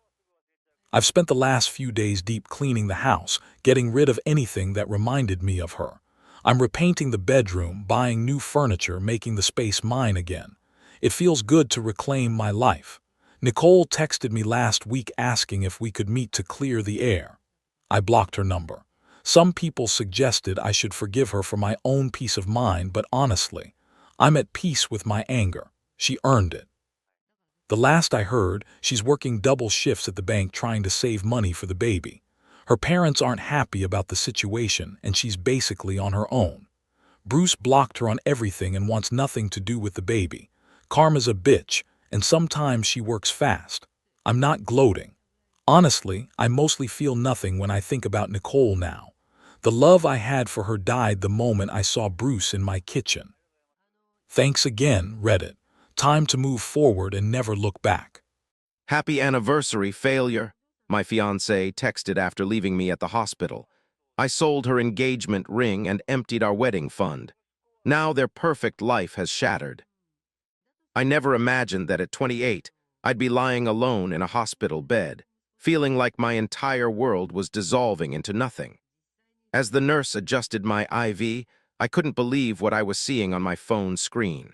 I've spent the last few days deep cleaning the house, getting rid of anything that reminded me of her. I'm repainting the bedroom, buying new furniture, making the space mine again. It feels good to reclaim my life. Nicole texted me last week asking if we could meet to clear the air. I blocked her number. Some people suggested I should forgive her for my own peace of mind, but honestly, I'm at peace with my anger. She earned it. The last I heard, she's working double shifts at the bank trying to save money for the baby. Her parents aren't happy about the situation, and she's basically on her own. Bruce blocked her on everything and wants nothing to do with the baby. Karma's a bitch, and sometimes she works fast. I'm not gloating. Honestly, I mostly feel nothing when I think about Nicole now. The love I had for her died the moment I saw Bruce in my kitchen. Thanks again, Reddit. Time to move forward and never look back. Happy anniversary, failure, my fiancée texted after leaving me at the hospital. I sold her engagement ring and emptied our wedding fund. Now their perfect life has shattered. I never imagined that at 28, I'd be lying alone in a hospital bed, feeling like my entire world was dissolving into nothing. As the nurse adjusted my IV, I couldn't believe what I was seeing on my phone screen.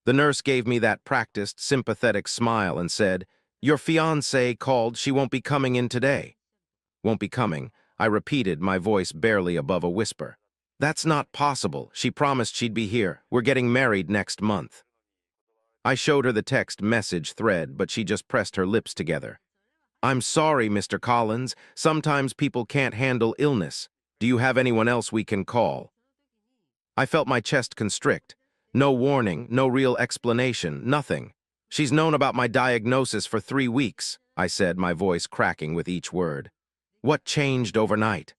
The nurse gave me that practiced, sympathetic smile and said, "Your fiancée called, she won't be coming in today." "Won't be coming," I repeated, my voice barely above a whisper. "That's not possible. She promised she'd be here. We're getting married next month." I showed her the text message thread, but she just pressed her lips together. "I'm sorry, Mr. Collins. Sometimes people can't handle illness. Do you have anyone else we can call?" I felt my chest constrict. No warning, no real explanation, nothing. "She's known about my diagnosis for 3 weeks," I said, my voice cracking with each word. What changed overnight?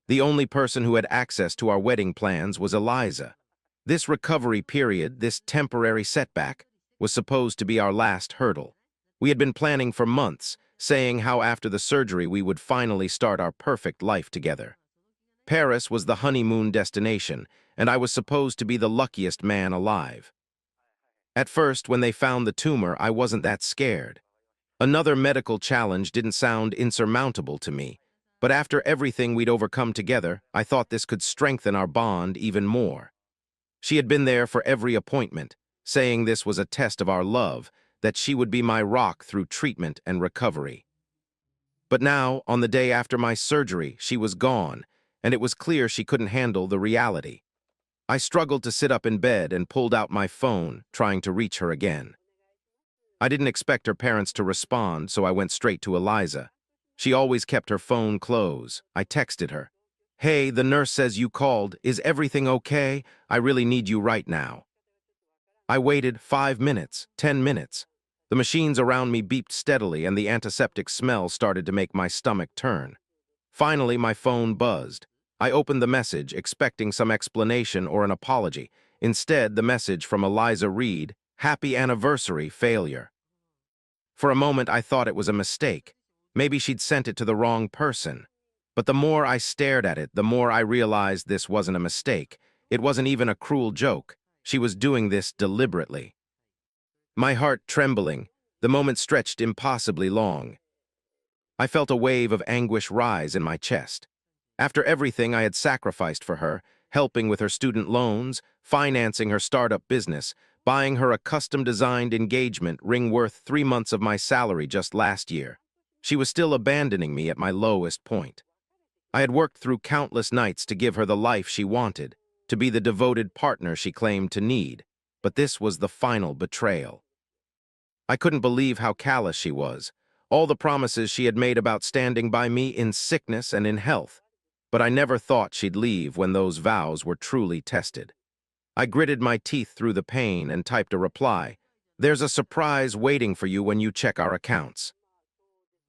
The only person who had access to our wedding plans was Eliza. This recovery period, this temporary setback, was supposed to be our last hurdle. We had been planning for months, saying how after the surgery we would finally start our perfect life together. Paris was the honeymoon destination, and I was supposed to be the luckiest man alive. At first, when they found the tumor, I wasn't that scared. Another medical challenge didn't sound insurmountable to me, but after everything we'd overcome together, I thought this could strengthen our bond even more. She had been there for every appointment, saying this was a test of our love, that she would be my rock through treatment and recovery. But now, on the day after my surgery, she was gone, and it was clear she couldn't handle the reality. I struggled to sit up in bed and pulled out my phone, trying to reach her again. I didn't expect her parents to respond, so I went straight to Eliza. She always kept her phone close. I texted her. "Hey, the nurse says you called. Is everything okay? I really need you right now." I waited 5 minutes, 10 minutes. The machines around me beeped steadily, and the antiseptic smell started to make my stomach turn. Finally, my phone buzzed. I opened the message, expecting some explanation or an apology. Instead, the message from Eliza read, "Happy anniversary, failure." For a moment, I thought it was a mistake. Maybe she'd sent it to the wrong person. But the more I stared at it, the more I realized this wasn't a mistake. It wasn't even a cruel joke. She was doing this deliberately. My heart trembling, the moment stretched impossibly long. I felt a wave of anguish rise in my chest. After everything I had sacrificed for her, helping with her student loans, financing her startup business, buying her a custom-designed engagement ring worth 3 months of my salary just last year, she was still abandoning me at my lowest point. I had worked through countless nights to give her the life she wanted, to be the devoted partner she claimed to need, but this was the final betrayal. I couldn't believe how callous she was, all the promises she had made about standing by me in sickness and in health, but I never thought she'd leave when those vows were truly tested. I gritted my teeth through the pain and typed a reply. "There's a surprise waiting for you when you check our accounts."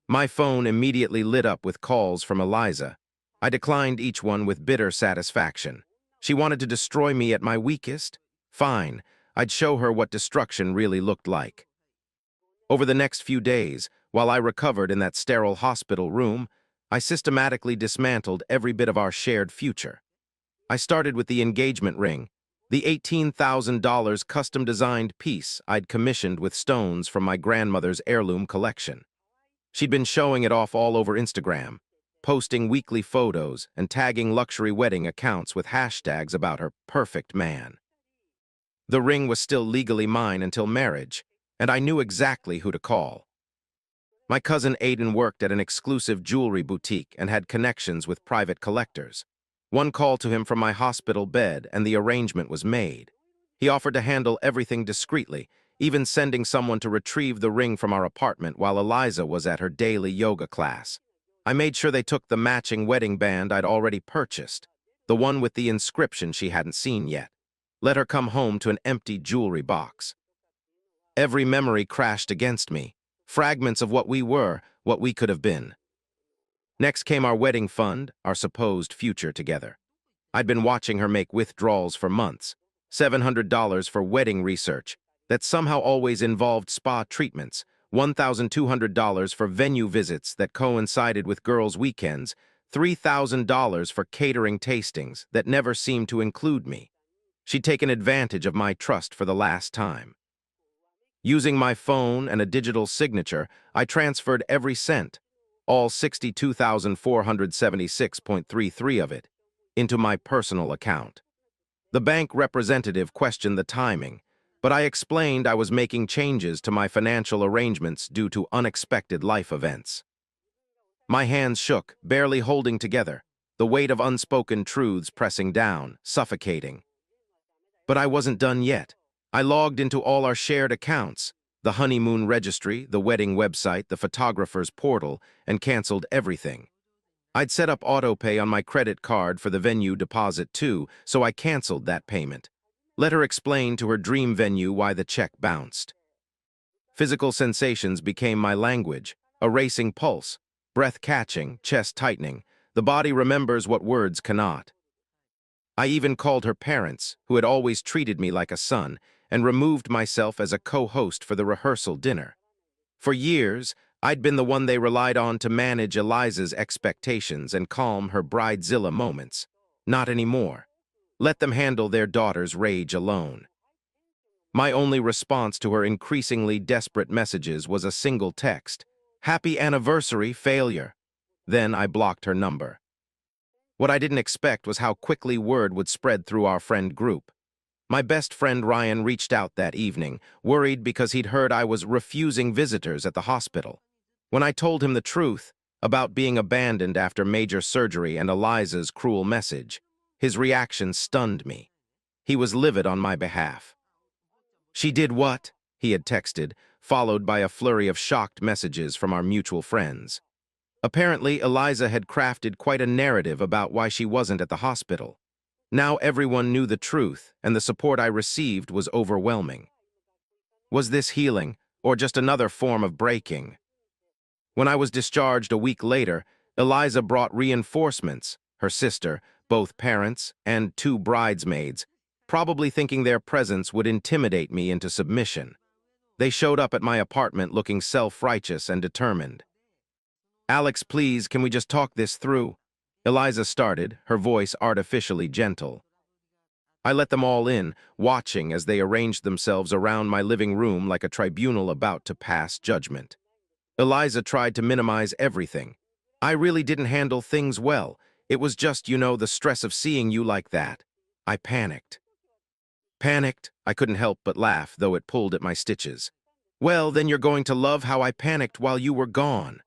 My phone immediately lit up with calls from Eliza. I declined each one with bitter satisfaction. She wanted to destroy me at my weakest? Fine, I'd show her what destruction really looked like. Over the next few days, while I recovered in that sterile hospital room, I systematically dismantled every bit of our shared future. I started with the engagement ring, the $18,000 custom-designed piece I'd commissioned with stones from my grandmother's heirloom collection. She'd been showing it off all over Instagram, posting weekly photos and tagging luxury wedding accounts with hashtags about her perfect man. The ring was still legally mine until marriage, and I knew exactly who to call. My cousin Aiden worked at an exclusive jewelry boutique and had connections with private collectors. One call to him from my hospital bed, and the arrangement was made. He offered to handle everything discreetly, even sending someone to retrieve the ring from our apartment while Eliza was at her daily yoga class. I made sure they took the matching wedding band I'd already purchased, the one with the inscription she hadn't seen yet. Let her come home to an empty jewelry box. Every memory crashed against me, fragments of what we were, what we could have been. Next came our wedding fund, our supposed future together. I'd been watching her make withdrawals for months, $700 for wedding research, that somehow always involved spa treatments, $1,200 for venue visits that coincided with girls' weekends, $3,000 for catering tastings that never seemed to include me. She'd taken advantage of my trust for the last time. Using my phone and a digital signature, I transferred every cent, all 62,476.33 of it, into my personal account. The bank representative questioned the timing, but I explained I was making changes to my financial arrangements due to unexpected life events. My hands shook, barely holding together, the weight of unspoken truths pressing down, suffocating. But I wasn't done yet. I logged into all our shared accounts, the honeymoon registry, the wedding website, the photographer's portal, and canceled everything. I'd set up autopay on my credit card for the venue deposit too, so I canceled that payment. Let her explain to her dream venue why the check bounced. Physical sensations became my language, a racing pulse, breath catching, chest tightening. The body remembers what words cannot. I even called her parents, who had always treated me like a son, and removed myself as a co-host for the rehearsal dinner. For years, I'd been the one they relied on to manage Eliza's expectations and calm her bridezilla moments. Not anymore. Let them handle their daughter's rage alone. My only response to her increasingly desperate messages was a single text, "Happy anniversary, failure." Then I blocked her number. What I didn't expect was how quickly word would spread through our friend group. My best friend Ryan reached out that evening, worried because he'd heard I was refusing visitors at the hospital. When I told him the truth about being abandoned after major surgery and Eliza's cruel message, his reaction stunned me. He was livid on my behalf. "She did what?" he had texted, followed by a flurry of shocked messages from our mutual friends. Apparently, Eliza had crafted quite a narrative about why she wasn't at the hospital. Now everyone knew the truth, and the support I received was overwhelming. Was this healing, or just another form of breaking. When I was discharged a week later, Eliza brought reinforcements, her sister, both parents, and 2 bridesmaids, probably thinking their presence would intimidate me into submission. They showed up at my apartment looking self-righteous and determined. "Alex, please, can we just talk this through?" Eliza started, her voice artificially gentle. I let them all in, watching as they arranged themselves around my living room like a tribunal about to pass judgment. Eliza tried to minimize everything. "I really didn't handle things well. It was just, the stress of seeing you like that." I panicked. I couldn't help but laugh, though it pulled at my stitches. "Well, then you're going to love how I panicked while you were gone."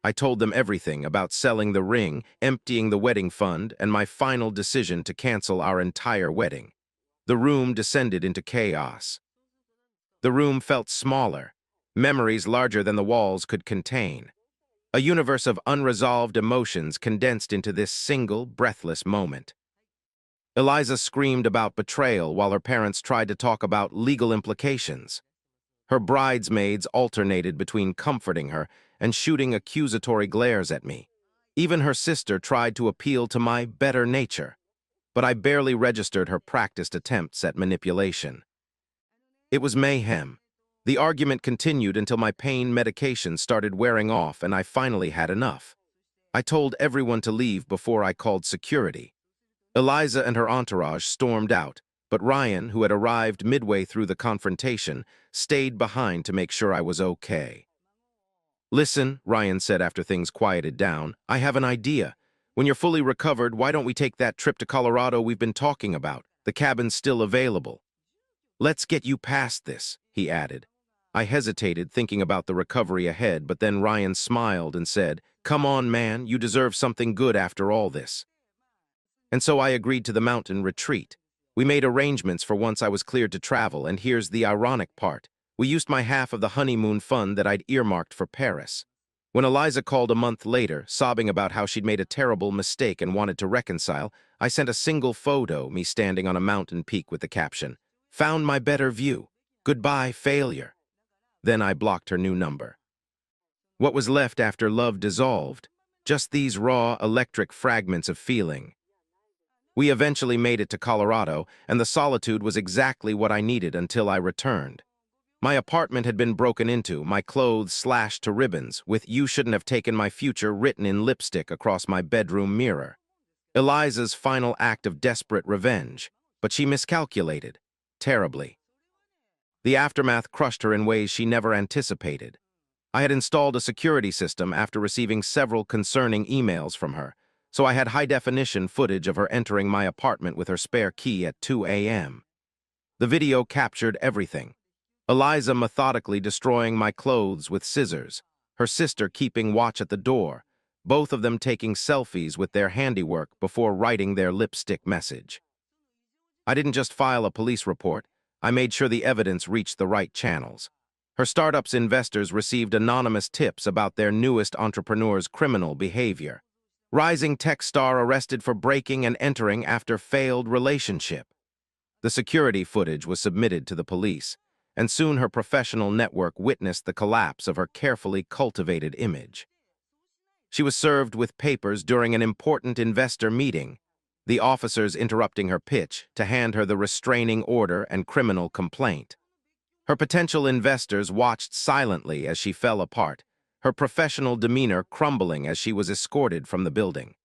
I told them everything about selling the ring, emptying the wedding fund, and my final decision to cancel our entire wedding. The room descended into chaos. The room felt smaller, memories larger than the walls could contain. A universe of unresolved emotions condensed into this single, breathless moment. Eliza screamed about betrayal while her parents tried to talk about legal implications. Her bridesmaids alternated between comforting her and shooting accusatory glares at me. Even her sister tried to appeal to my better nature, but I barely registered her practiced attempts at manipulation. It was mayhem. The argument continued until my pain medication started wearing off and I finally had enough. I told everyone to leave before I called security. Eliza and her entourage stormed out, but Ryan, who had arrived midway through the confrontation, stayed behind to make sure I was okay. "Listen," Ryan said after things quieted down, "I have an idea. When you're fully recovered, why don't we take that trip to Colorado we've been talking about? The cabin's still available." "Let's get you past this," he added. I hesitated, thinking about the recovery ahead, but then Ryan smiled and said, "Come on, man, you deserve something good after all this." And so I agreed to the mountain retreat. We made arrangements for once I was cleared to travel, and here's the ironic part. We used my half of the honeymoon fund that I'd earmarked for Paris. When Eliza called a month later, sobbing about how she'd made a terrible mistake and wanted to reconcile, I sent a single photo, me standing on a mountain peak with the caption, "Found my better view. Goodbye, failure." Then I blocked her new number. What was left after love dissolved? Just these raw, electric fragments of feeling. We eventually made it to Colorado, and the solitude was exactly what I needed until I returned. My apartment had been broken into, my clothes slashed to ribbons, with "You shouldn't have taken my future" written in lipstick across my bedroom mirror. Eliza's final act of desperate revenge, but she miscalculated, terribly. The aftermath crushed her in ways she never anticipated. I had installed a security system after receiving several concerning emails from her, so I had high-definition footage of her entering my apartment with her spare key at 2 a.m. The video captured everything. Eliza methodically destroying my clothes with scissors, her sister keeping watch at the door, both of them taking selfies with their handiwork before writing their lipstick message. I didn't just file a police report, I made sure the evidence reached the right channels. Her startup's investors received anonymous tips about their newest entrepreneur's criminal behavior. Rising tech star arrested for breaking and entering after failed relationship. The security footage was submitted to the police, and soon her professional network witnessed the collapse of her carefully cultivated image. She was served with papers during an important investor meeting, the officers interrupting her pitch to hand her the restraining order and criminal complaint. Her potential investors watched silently as she fell apart, her professional demeanor crumbling as she was escorted from the building.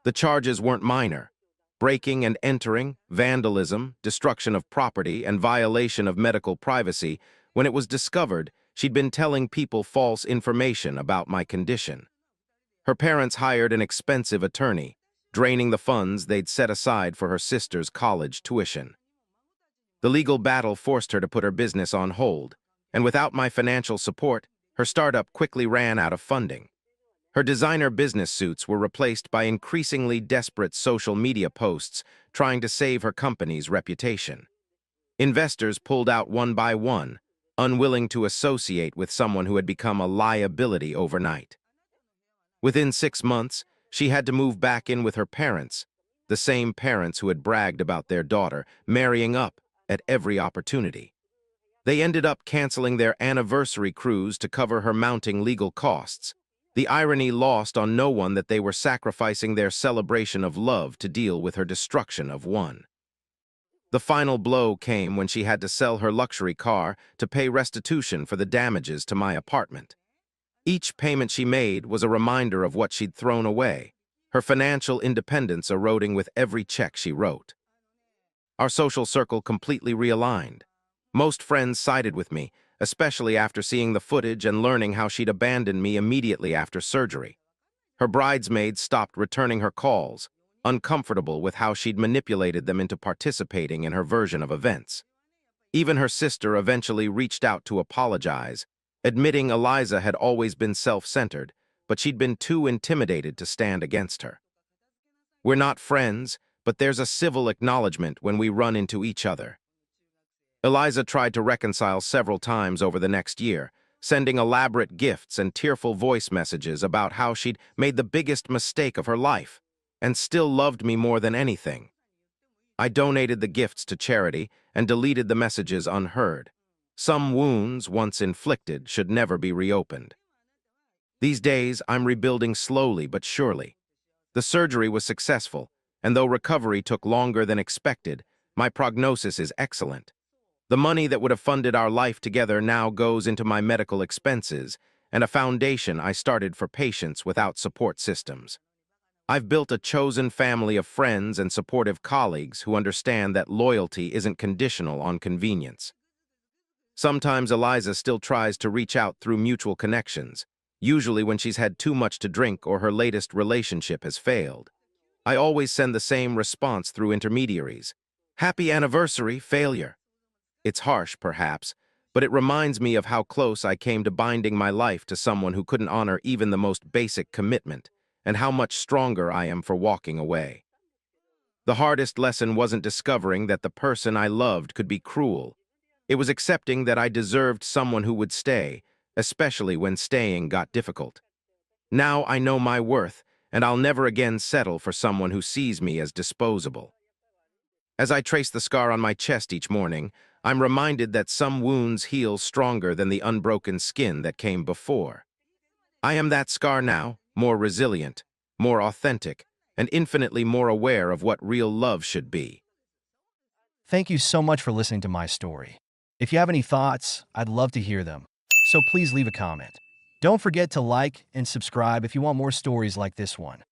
The charges weren't minor. Breaking and entering, vandalism, destruction of property, and violation of medical privacy. When it was discovered, she'd been telling people false information about my condition. Her parents hired an expensive attorney, draining the funds they'd set aside for her sister's college tuition. The legal battle forced her to put her business on hold, and without my financial support, her startup quickly ran out of funding. Her designer business suits were replaced by increasingly desperate social media posts trying to save her company's reputation. Investors pulled out one by one, unwilling to associate with someone who had become a liability overnight. Within 6 months, she had to move back in with her parents, the same parents who had bragged about their daughter marrying up at every opportunity. They ended up canceling their anniversary cruise to cover her mounting legal costs. The irony lost on no one that they were sacrificing their celebration of love to deal with her destruction of one. The final blow came when she had to sell her luxury car to pay restitution for the damages to my apartment. Each payment she made was a reminder of what she'd thrown away, her financial independence eroding with every check she wrote. Our social circle completely realigned. Most friends sided with me, especially after seeing the footage and learning how she'd abandoned me immediately after surgery. Her bridesmaids stopped returning her calls, uncomfortable with how she'd manipulated them into participating in her version of events. Even her sister eventually reached out to apologize, admitting Eliza had always been self-centered, but she'd been too intimidated to stand against her. We're not friends, but there's a civil acknowledgement when we run into each other. Eliza tried to reconcile several times over the next year, sending elaborate gifts and tearful voice messages about how she'd made the biggest mistake of her life, and still loved me more than anything. I donated the gifts to charity and deleted the messages unheard. Some wounds, once inflicted, should never be reopened. These days, I'm rebuilding slowly but surely. The surgery was successful, and though recovery took longer than expected, my prognosis is excellent. The money that would have funded our life together now goes into my medical expenses and a foundation I started for patients without support systems. I've built a chosen family of friends and supportive colleagues who understand that loyalty isn't conditional on convenience. Sometimes Eliza still tries to reach out through mutual connections, usually when she's had too much to drink or her latest relationship has failed. I always send the same response through intermediaries. Happy anniversary, failure. It's harsh, perhaps, but it reminds me of how close I came to binding my life to someone who couldn't honor even the most basic commitment, and how much stronger I am for walking away. The hardest lesson wasn't discovering that the person I loved could be cruel. It was accepting that I deserved someone who would stay, especially when staying got difficult. Now I know my worth, and I'll never again settle for someone who sees me as disposable. As I trace the scar on my chest each morning, I'm reminded that some wounds heal stronger than the unbroken skin that came before. I am that scar now, more resilient, more authentic, and infinitely more aware of what real love should be. Thank you so much for listening to my story. If you have any thoughts, I'd love to hear them, so please leave a comment. Don't forget to like and subscribe if you want more stories like this one.